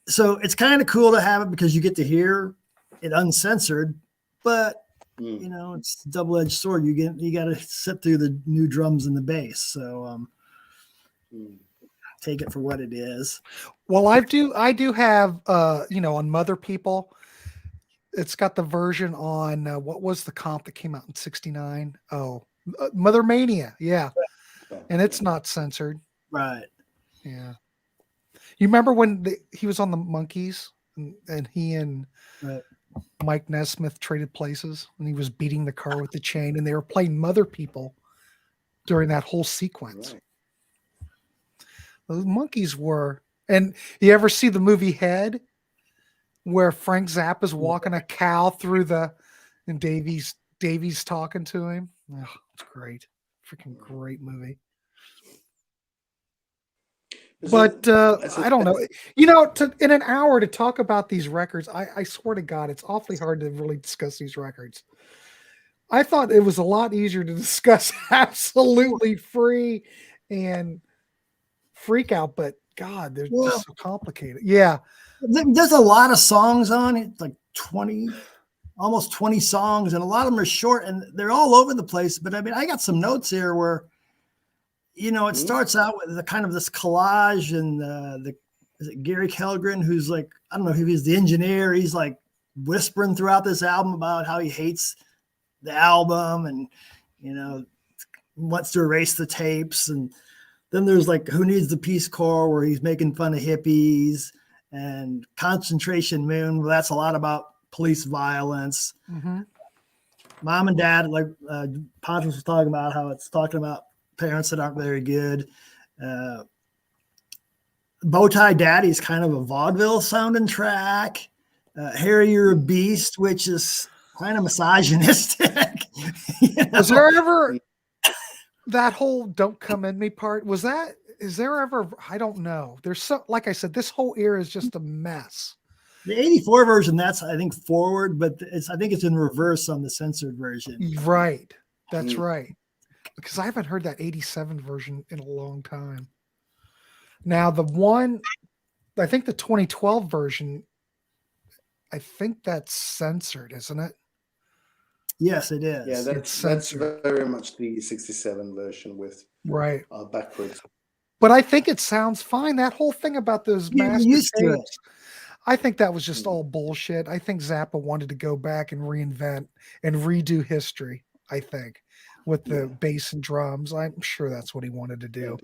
So it's kind of cool to have it because you get to hear it uncensored, but it's a double-edged sword. You got to sit through the new drums and the bass. So take it for what it is. Well, I do have on Mother People, it's got the version on what was the comp that came out in '69? Mother Mania, and it's not censored, right? Yeah. You remember when he was on the Monkees and he and Mike Nesmith traded places, and he was beating the car with the chain, and they were playing Mother People during that whole sequence. Right. The Monkees were, and you ever see the movie Head, where Frank Zappa's walking a cow through and Davy's talking to him? Oh, it's great, freaking great movie. But I don't know. In an hour to talk about these records, I swear to God, it's awfully hard to really discuss these records. I thought it was a lot easier to discuss Absolutely Free and Freak Out, but God, they're just so complicated. Yeah. There's a lot of songs on it, like almost 20 songs, and a lot of them are short, and they're all over the place. But I mean, I got some notes here where it starts out with the kind of this collage, and is it Gary Kellgren, who's like, I don't know if he's the engineer. He's like whispering throughout this album about how he hates the album and, wants to erase the tapes. And then there's like Who Needs the Peace Corps, where he's making fun of hippies, and Concentration Moon. Well, that's a lot about police violence. Mom and Dad, like Pontus was talking about, how it's talking about parents that aren't very good. Bowtie Daddy is kind of a vaudeville sounding track. Harry, You're a Beast, which is kind of misogynistic. Was there ever that whole Don't Come In Me part? Is there ever, I don't know. There's like I said, this whole era is just a mess. The '84 version, that's, I think, forward, but I think it's in reverse on the censored version. Right. That's right. Because I haven't heard that '87 version in a long time. Now, I think the 2012 version, I think that's censored, isn't it? Yes, it is. Yeah, that's very much the '67 version with backwards. But I think it sounds fine. That whole thing about those master tapes, I think that was just all bullshit. I think Zappa wanted to go back and reinvent and redo history, I think, with the bass and drums. I'm sure that's what he wanted to do.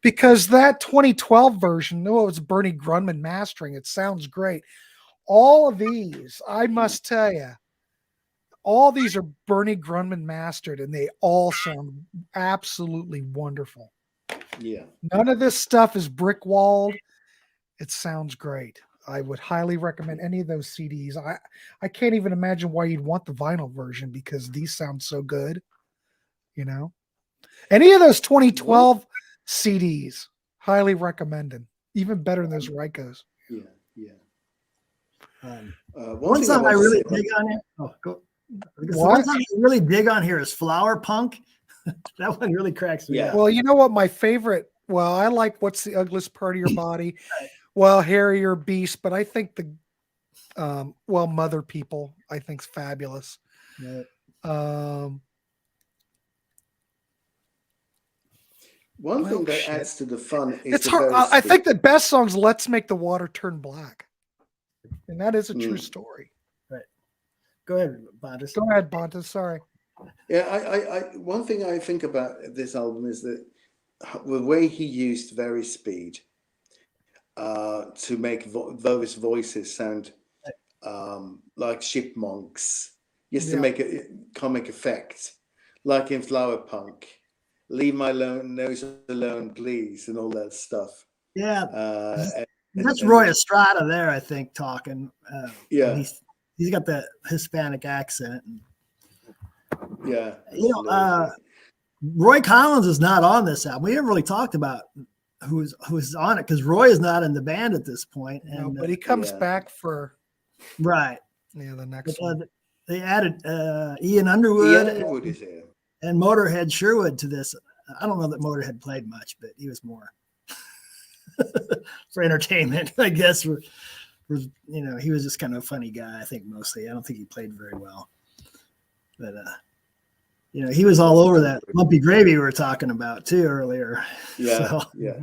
Because that 2012 version, it's Bernie Grunman mastering. It sounds great. All of these, I must tell you, all these are Bernie Grunman mastered, and they all sound absolutely wonderful. Yeah. None of this stuff is brick walled. It sounds great. I would highly recommend any of those CDs. I can't even imagine why you'd want the vinyl version, because these sound so good. Any of those 2012 CDs, highly recommended. Even better than those Rikos. One song I really dig on here. One song I really dig on here is Flower Punk. That one really cracks me up. Well, you know what my favorite? Well, I like What's the Ugliest Part of Your Body. Well, Harry, You're a Beast, but I think Mother People, I think, is fabulous. One thing that adds to the fun is it's hard. I think the best song's "Let's Make the Water Turn Black," and that is a true story. Right. Go ahead, Pontus. Go ahead, Pontus. Sorry. Yeah, I one thing I think about this album is that the way he used very speed to make those voices sound like chipmunks, just to make a comic effect, like in Flower Punk, "Leave my nose alone, please," and all that stuff. Yeah, that's Roy Estrada there, I think, talking. He's got that Hispanic accent. Yeah, Roy Collins is not on this album. We haven't really talked about who's on it because Roy is not in the band at this point. And but he comes back for the next one. They added Ian Underwood, is here, and Motorhead Sherwood to this. I don't know that Motorhead played much, but he was more for entertainment, I guess. He was just kind of a funny guy, I think, mostly. I don't think he played very well. But he was all over that Lumpy Gravy we were talking about too earlier. Yeah. So. Yeah.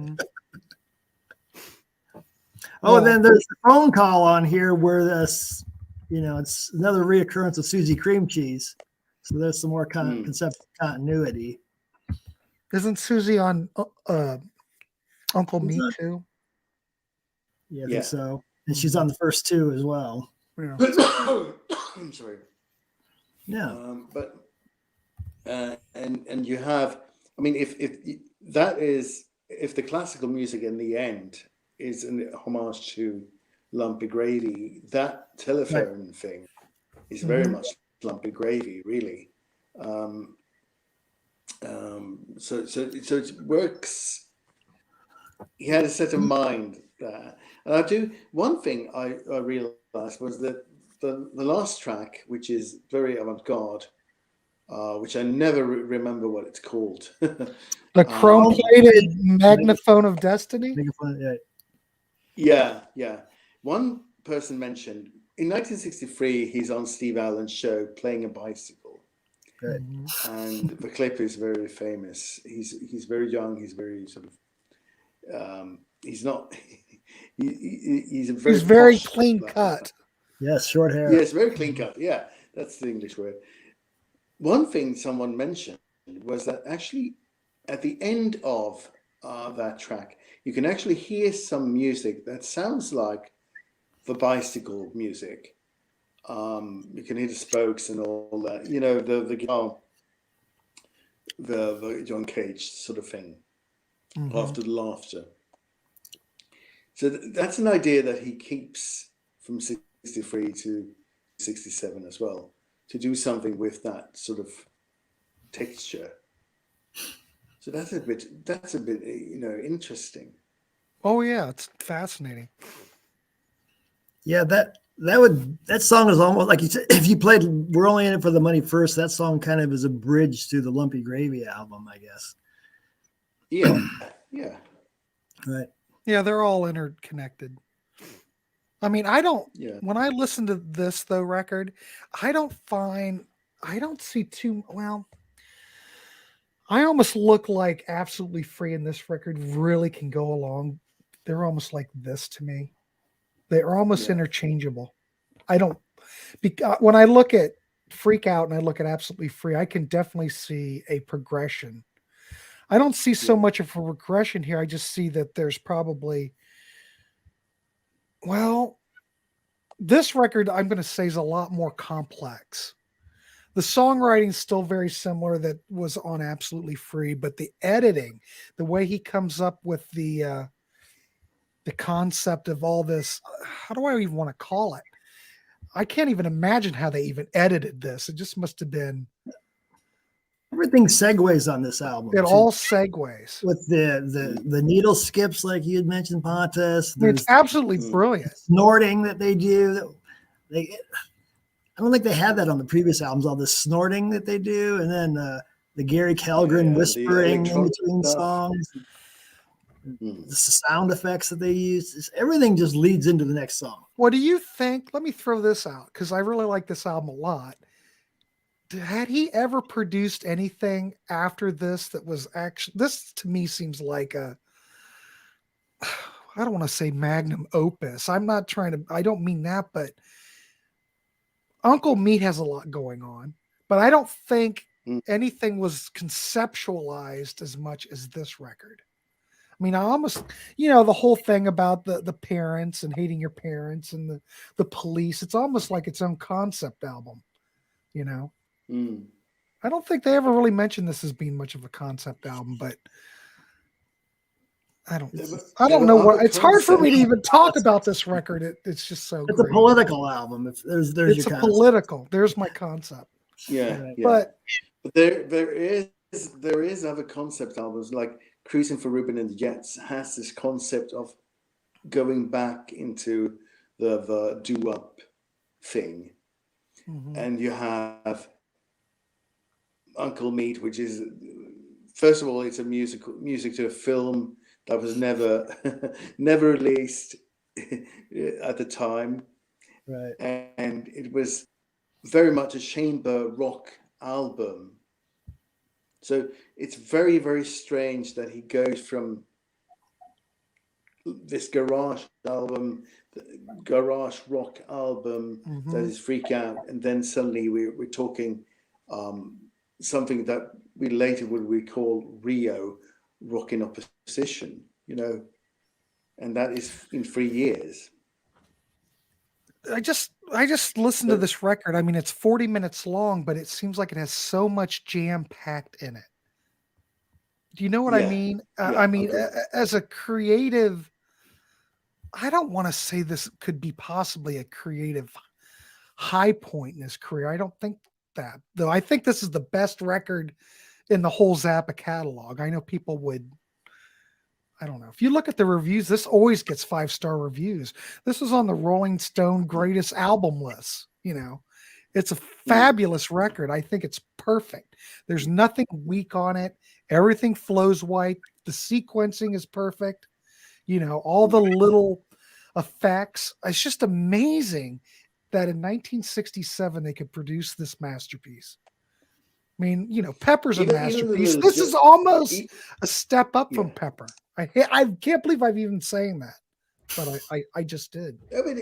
And then there's a phone call on here where this, it's another reoccurrence of Susie Cream Cheese. So there's some more conceptual continuity. Isn't Susie on Uncle Me too? Yeah, I think so. And she's on the first two as well. Yeah. I'm sorry. Yeah. And you have, I mean, if the classical music in the end is an homage to Lumpy Gravy, that telephone thing is very much Lumpy Gravy, really. So it works. He had a set of mind there. And one thing I realized was that the last track, which is very avant-garde, which I never remember what it's called. The chrome-plated Magnaphone of Destiny? Yeah. One person mentioned, in 1963, he's on Steve Allen's show playing a bicycle. Good. And the clip is very famous. He's very young. He's very sort of, he's not, he's very clean cut. Yes, short hair. Yes, very clean cut. Yeah, that's the English word. One thing someone mentioned was that actually at the end of that track, you can actually hear some music that sounds like the bicycle music. You can hear the spokes and all that, the guitar, the John Cage sort of thing after the laughter. So that's an idea that he keeps from 63 to 67 as well, to do something with that sort of texture. So that's a bit interesting. Oh yeah, it's fascinating. Yeah, that song is almost like you said, if you played We're Only in It for the Money First, that song kind of is a bridge to the Lumpy Gravy album, I guess. Yeah. Right. Yeah, they're all interconnected. I mean, when I listen to this though record, I don't see too well. I almost look like Absolutely Free in this record really can go along. They're almost like this to me. They're almost interchangeable. When I look at Freak Out and I look at Absolutely Free, I can definitely see a progression. I don't see so much of a regression here. I just see that there's probably, this record I'm going to say is a lot more complex. The songwriting is still very similar that was on Absolutely Free, but the editing, the way he comes up with the concept of all this, how do I even want to call it? I can't even imagine how they even edited this. It just must have been. Everything segues on this album. It all segues with the needle skips, like you had mentioned, Pontus. It's absolutely brilliant. Snorting that they do. I don't think they had that on the previous albums. All the snorting that they do, and then the Gary Kellgren whispering in between songs. The sound effects that they use, everything just leads into the next song. What do you think? Let me throw this out because I really like this album a lot. had he ever produced anything after this that was actually, this to me seems like a, I don't want to say magnum opus. I'm not trying to, I don't mean that, but Uncle Meat has a lot going on, but I don't think anything was conceptualized as much as this record. I mean, I almost, the whole thing about the parents and hating your parents and the police, it's almost like its own concept album, I don't think they ever really mentioned this as being much of a concept album, but I don't know what, it's hard for me to even talk about this record. It's just so it's great. a political album. If there's it's your a political, there's my concept. Yeah. But there is other concept albums like Cruising for Ruben and the Jets has this concept of going back into the doo-wop thing. And you have Uncle Meat, which is, first of all, it's a music to a film that was never released at the time. Right. And it was very much a chamber rock album. So it's very, very strange that he goes from this garage rock album that is Freak Out, and then suddenly we're talking something that we later would recall Rio, rock in opposition, and that is in 3 years. I just listened to this record. I mean, it's 40 minutes long, but it seems like it has so much jam packed in it. Do you know what I mean? I mean, as a creative, I don't want to say this could be possibly a creative high point in his career. I don't think that, though. I think this is the best record in the whole Zappa catalog. I know people would, I don't know. If you look at the reviews, this always gets 5-star reviews. This is on the Rolling Stone greatest album list. It's a fabulous record. I think it's perfect. There's nothing weak on it. Everything flows white. The sequencing is perfect. All the little effects. It's just amazing that in 1967 they could produce this masterpiece. I mean, Pepper's a masterpiece. This is almost a step up from Pepper. I can't believe I've even saying that, but I just did. I mean,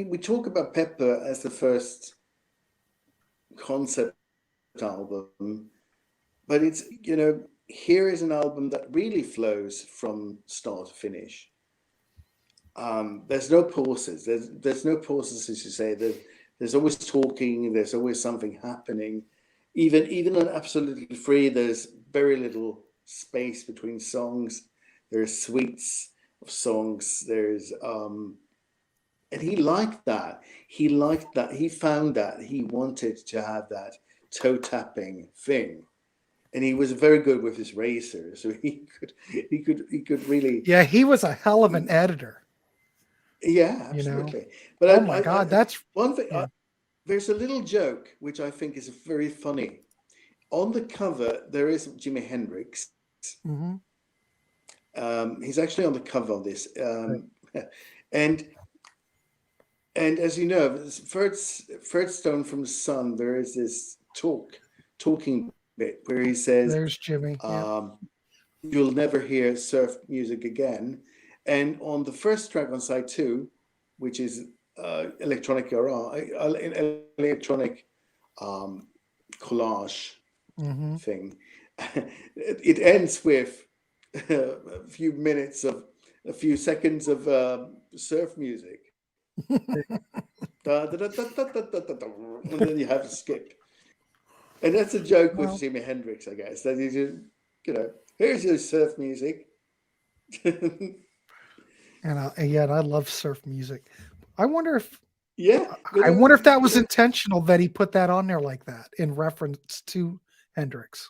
we talk about Pepper as the first concept album, but it's, here is an album that really flows from start to finish. There's no pauses. There's no pauses, as you say. There's always talking. There's always something happening. Even on Absolutely Free, there's very little space between songs. There's suites of songs. There's and he liked that. He found that. He wanted to have that toe tapping thing. And he was very good with his razor, so he could really. Yeah, he was a hell of an editor. Yeah, absolutely. But oh my God, that's one thing. There's a little joke which I think is very funny. On the cover, there is Jimi Hendrix. He's actually on the cover of this, and as you know, Third Stone from the Sun, there is this talking bit where he says, "There's Jimmy. You'll never hear surf music again." And on the first track on side 2, which is electronic collage thing, it ends with a few seconds of surf music. And then you have to skip. And that's a joke with Jimi Hendrix, I guess. That you just, here's your surf music. And I love surf music. I wonder if that was intentional that he put that on there like that in reference to Hendrix.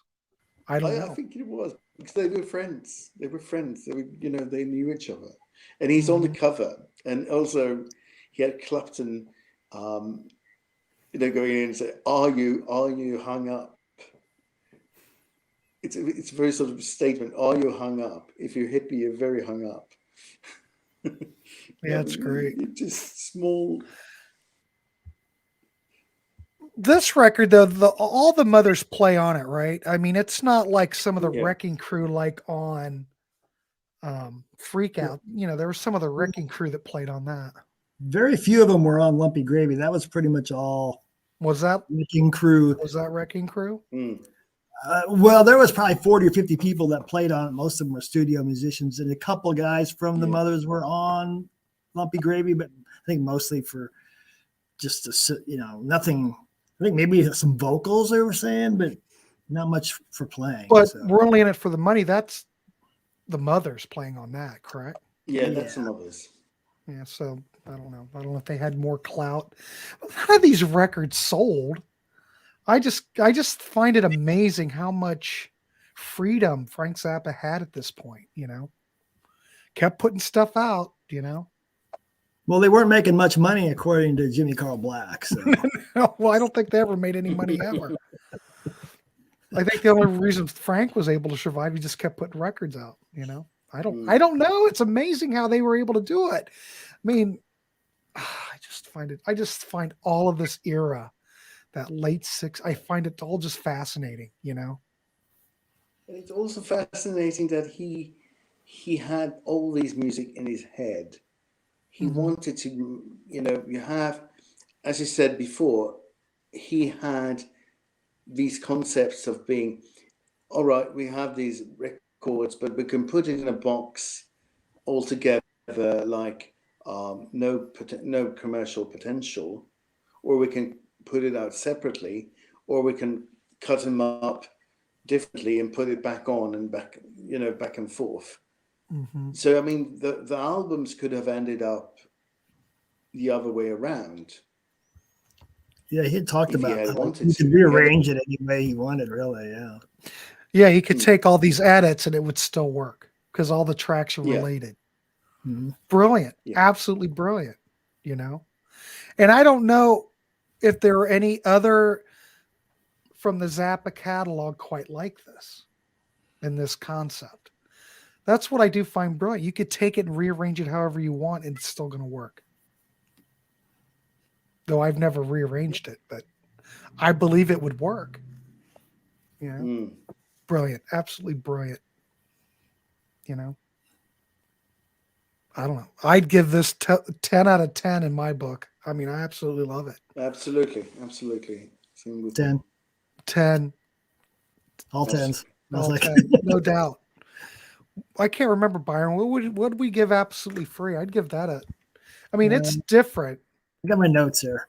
I don't know. I think it was because they were friends. They knew each other. And he's on the cover. And also he had Clapton going in and say, Are you hung up? It's a very sort of statement. Are you hung up? If you're hippie, you're very hung up. Yeah, it's great. Just small. This record, though, all the mothers play on it, right? I mean, it's not like some of the Yeah. Wrecking Crew, like on Freak Out. There was some of the Wrecking Crew that played on that. Very few of them were on Lumpy Gravy. That was pretty much all Was that Wrecking Crew. was that Wrecking Crew? Well, there was probably 40 or 50 people that played on it. Most of them were studio musicians, and a couple guys from the Mothers were on Lumpy Gravy, but I think mostly for just nothing. I think maybe some vocals they were saying, but not much for playing. But we're only in it for the money. That's the Mothers playing on that, correct? Yeah, that's some others. Yeah, so I don't know. I don't know if they had more clout. None of these records sold. I just find it amazing how much freedom Frank Zappa had at this point, Kept putting stuff out, Well, they weren't making much money according to Jimmy Carl Black. So. Well, I don't think they ever made any money ever. I think the only reason Frank was able to survive, he just kept putting records out, I don't know. It's amazing how they were able to do it. I mean, I just find all of this era, that late I find it all just fascinating, It's also fascinating that he had all these music in his head. He wanted to, you have, as you said before, he had these concepts of being, all right, we have these records, but we can put it in a box altogether, like no commercial potential, or we can put it out separately, or we can cut them up differently and put it back on and back and forth. So I mean, the albums could have ended up the other way around. Yeah, he had talked about he could rearrange it any way he wanted, really. Yeah. Yeah, he could take all these edits and it would still work because all the tracks are related. Brilliant. Absolutely brilliant, And I don't know if there are any other from the Zappa catalog quite like this in this concept. That's what I do find brilliant. You could take it and rearrange it however you want and it's still going to work. Though I've never rearranged it, but I believe it would work. Brilliant. Absolutely brilliant. I don't know. I'd give this 10 out of 10 in my book. I mean, I absolutely love it. Absolutely. 10. 10. All 10s. All 10. No doubt. I can't remember, Byron. What would we give absolutely free? I'd give that it's different. I got my notes here.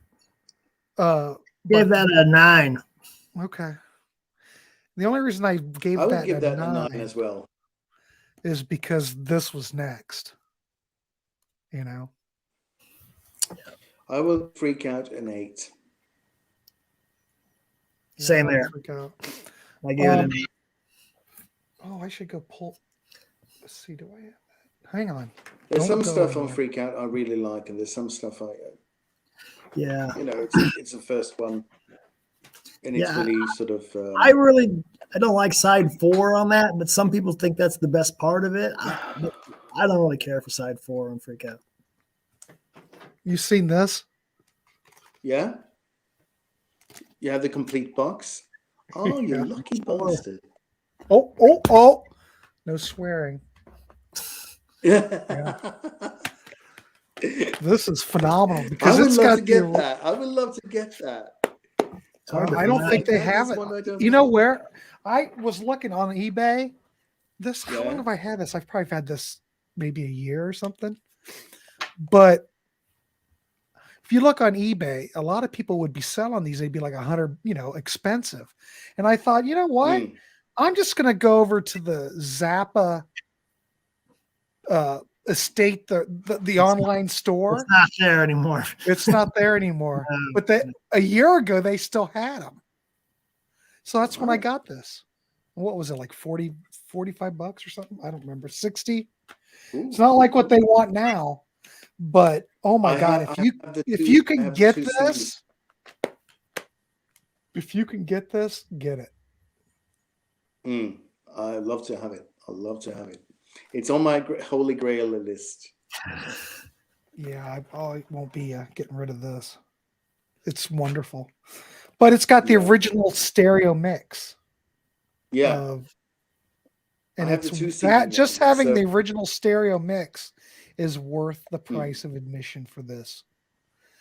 Gave that a 9. Okay. The only reason I would give that a 9 as well is because this was next. I will freak out an 8. Same there. I gave it an 8. Oh, I should go pull. Let's see. Do I have that? Hang on. There's some stuff on Freak Out I really like, and there's some stuff it's the first one, and it's really sort of. I don't like side 4 on that, but some people think that's the best part of it. I don't really care for side 4 on Freak Out. You seen this? Yeah. You have the complete box. Oh, you lucky bastard! Oh! No swearing. Yeah. This is phenomenal because I would love to get that. I would love to get that. I don't think they have it. You know where? I was looking on eBay. How long have I had this? I've probably had this maybe a year or something. But if you look on eBay, a lot of people would be selling these. They'd be like $100, expensive. And I thought, you know what? I'm just going to go over to the Zappa estate, the online store. It's not there anymore. It's not there anymore. But a year ago, they still had them. So that's when I got this. What was it, like 40, 45 bucks or something? I don't remember. 60. It's not like what they want now. But oh my God, if you can get this, get it. I'd love to have it. I'd love to have it. It's on my holy grail list. Yeah, I probably won't be getting rid of this. It's wonderful. but it's got the Yeah. original stereo mix. Yeah. And I have it's the 2 that CD just one, having so- the original stereo mix is worth the price of admission for this.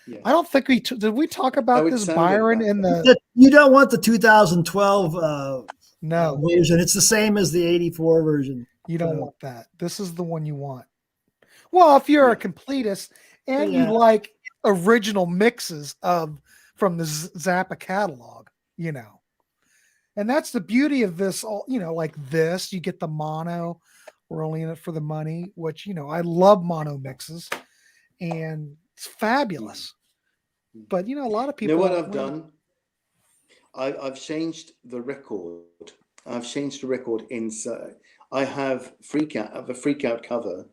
Yeah. I don't think did we talk about it this, sounded Byron, back in then. the You don't want the 2012 no, version. It's the same as the 84 version. you don't So, want that. This is the one you want. Well, if you're a Yeah. completist and Yeah. you like original mixes from the Zappa catalog, you know. And that's the beauty of this, like this, you get the mono, we're only in it for the money, which, I love mono mixes and it's fabulous. But, a lot of You know people. what I've done? I've changed the record. I've changed the record inside. I have a freak out cover,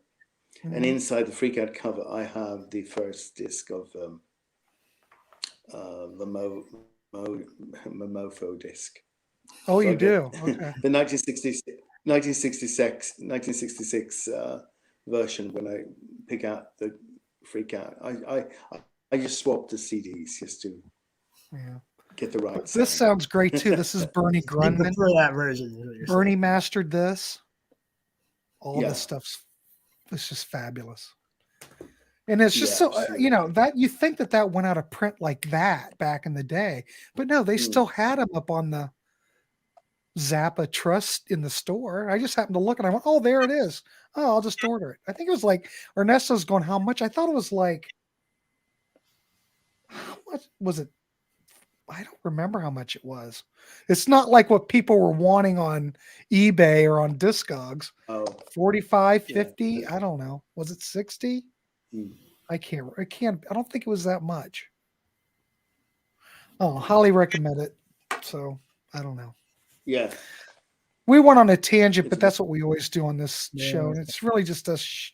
and inside the freak out cover, I have the first disc of the Mofo disc. Oh, So you I get do? Okay. The 1966 version. When I pick out the freak out, I just swap the CDs just to get the right. This sounds great too. This is Bernie you Grundman. prefer that version. is what you're Bernie saying. mastered this. All Yeah. this stuff's it's just fabulous. And it's just Yeah, so absolutely. that you think that went out of print like that back in the day, but no, they still had them up on the Zappa Trust in the store. I just happened to look and I went, oh, there it is. Oh, I'll just order it. I think it was like Ernesto's going, how much? I thought it was like, how much was it? I don't remember how much it was. It's not like what people were wanting on eBay or on Discogs. Oh, 45, Yeah. 50. I don't know. Was it 60? I don't think it was that much. Oh, highly recommend it. So I don't know. yeah. We went on a tangent, but It's- that's what we always do on this Yeah. show. And it's really just us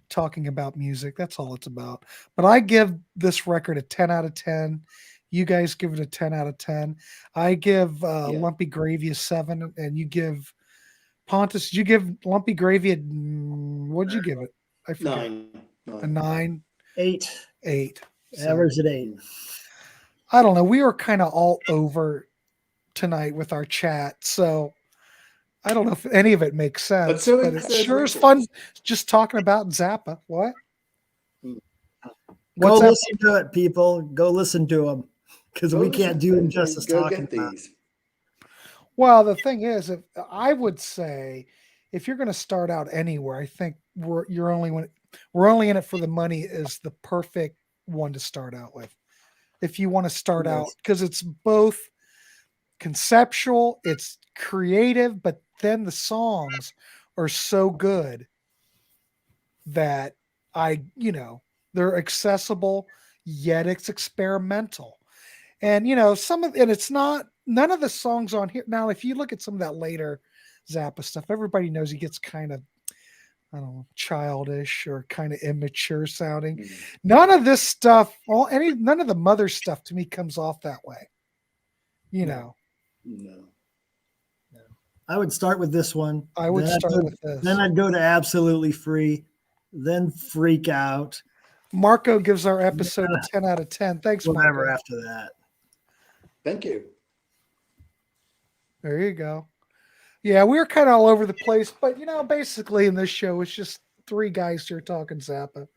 talking about music. That's all it's about. But I give this record a 10 out of 10. You guys give it a 10 out of 10. I give Lumpy Gravy a 7. And you give Pontus, you give Lumpy Gravy what'd you give it? I forget. 9. A 9. 8. 8. So, Average at 8. I don't know. We were kind of all over tonight with our chat. So I don't know if any of it makes sense, so but it's- it sure is fun just talking about Zappa. What? Go What's that? listen to it, people. Go listen to them because we can't do them justice Go talking get about. these. Well, the thing is, I would say if you're going to start out anywhere, I think we're only in it for the money is the perfect one to start out with. If you want to start out, because it's both conceptual, it's creative, but then the songs are so good that they're accessible, yet it's experimental. And it's not none of the songs on here. Now, if you look at some of that later Zappa stuff, everybody knows he gets kind of, I don't know, childish or kind of immature sounding. None of this stuff, none of the Mother stuff to me comes off that way. No. I would start with this one. I would Then I'd start go- with this. Then I'd go to Absolutely Free, then Freak Out, Marco gives our episode a 10 out of 10. Thanks, whatever Marco. after that. Thank you. There you go. Yeah, we were kind of all over the place, but basically in this show, it's just 3 guys here talking Zappa.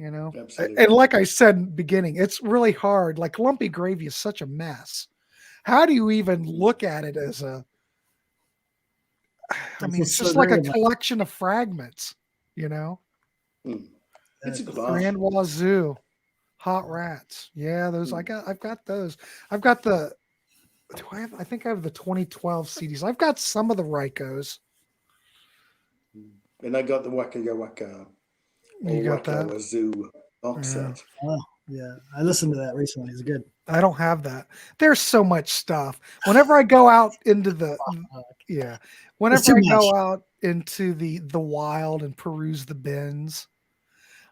Absolutely. And like I said in the beginning, it's really hard. Like Lumpy Gravy is such a mess. How do you even look at it as it's just like a collection of fragments, It's a glass. Grand Wazoo, Hot Rats. Yeah, those I've got those. I've got the I think I have the 2012 CDs. I've got some of the Rykos. And I got the Waka Waka. You got that? Wazoo box set. Oh, yeah. I listened to that recently. It's good. I don't have that. There's so much stuff. Whenever I go out into the whenever too I go much. out into the wild and peruse the bins,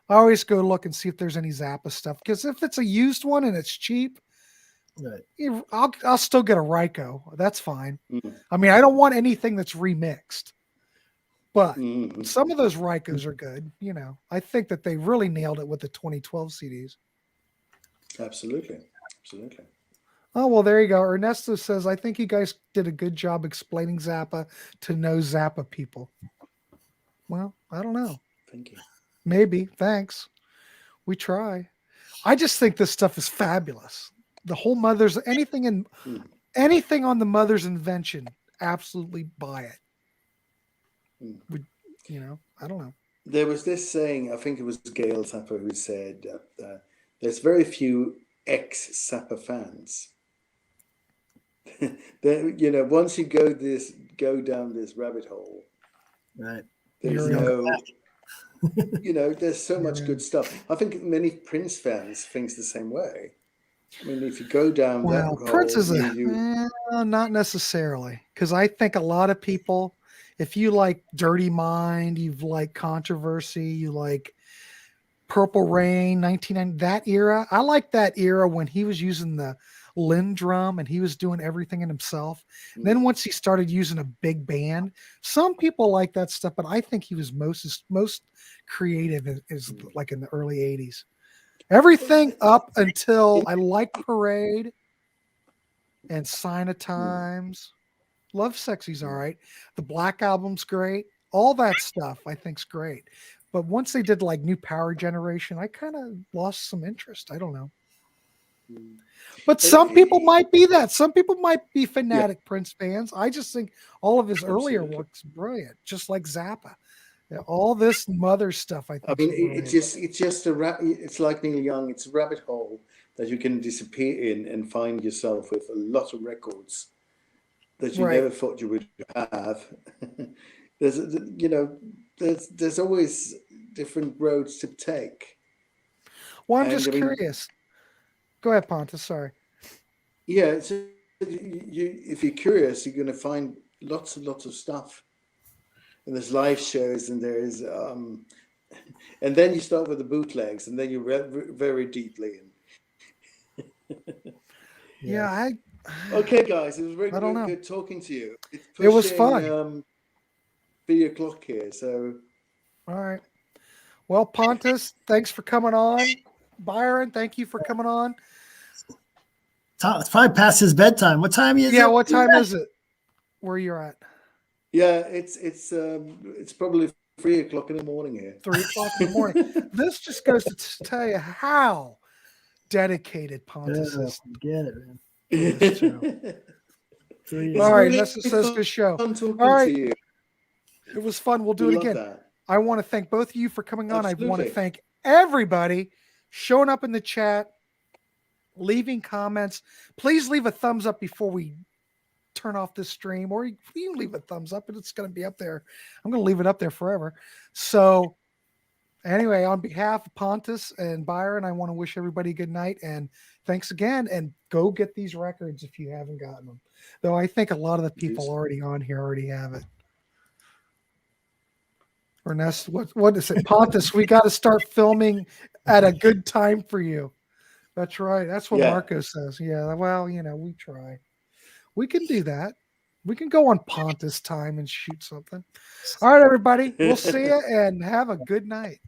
I always go look and see if there's any Zappa stuff. Because if it's a used one and it's cheap, Right. I'll still get a Ryko. That's fine. Mm. I mean, I don't want anything that's remixed. But Mm. some of those Rykos are good. I think that they really nailed it with the 2012 CDs. Absolutely. Oh, well, there you go. Ernesto says, I think you guys did a good job explaining Zappa to no Zappa people. Well, I don't know. Thank you. Maybe. Thanks. We try. I just think this stuff is fabulous. The whole Mothers, anything on the Mothers Invention, absolutely buy it. I don't know. There was this saying, I think it was Gail Zappa who said there's very few ex-Zappa fans. Once you go down this rabbit hole, Right. there's there's so much good stuff. I think many Prince fans thinks the same way. I mean, if you go down that hole, Prince is not necessarily, because I think a lot of people, if you like Dirty Mind, you like Controversy, you like Purple Rain, 1990, that era. I like that era when he was using the Linn drum and he was doing everything in himself. Then once he started using a big band, some people like that stuff, but I think he was most creative is like in the early 80s. Everything up until I like Parade and Sign of Times. Love Sexy's all right. The Black Album's great. All that stuff I think's great. But once they did like New Power Generation, I kind of lost some interest. I don't know. But some people might be that. Some people might be fanatic Prince fans. I just think all of his earlier work's brilliant, just like Zappa. Yeah, all this Mother stuff, I think. I mean, it's like Neil Young. It's a rabbit hole that you can disappear in and find yourself with a lot of records that you never thought you would have. There's always different roads to take. Well, I'm just curious. Go ahead, Pontus. Sorry. Yeah, so if you're curious, you're going to find lots and lots of stuff. And there's live shows, and there's, and then you start with the bootlegs, and then you read very deeply in. Okay, guys, it was really good talking to you. It was fun. 3 o'clock here, so. All right. Well, Pontus, thanks for coming on. Byron, thank you for coming on. It's probably past his bedtime. What time is it? Yeah, what time is it? Where you're at? Yeah, it's probably 3 o'clock in the morning here. 3 o'clock in the morning. This just goes to tell you how dedicated Pontus is. Get it, man. All right, this says good show. All right, to you. It was fun. We'll do it again. That. I want to thank both of you for coming on. Absolutely. I want to thank everybody showing up in the chat, leaving comments. Please leave a thumbs up before we turn off this stream, or you can leave a thumbs up and it's going to be up there. I'm going to leave it up there forever. So anyway, on behalf of Pontus and Byron, I want to wish everybody good night and thanks again, and go get these records if you haven't gotten them. Though I think a lot of the people already on here already have it. Ernest, what is it? Pontus, we got to start filming at a good time for you. That's right. That's what Marco says. Yeah, well, we try. We can do that. We can go on Pontus time and shoot something. All right, everybody. We'll see you and have a good night.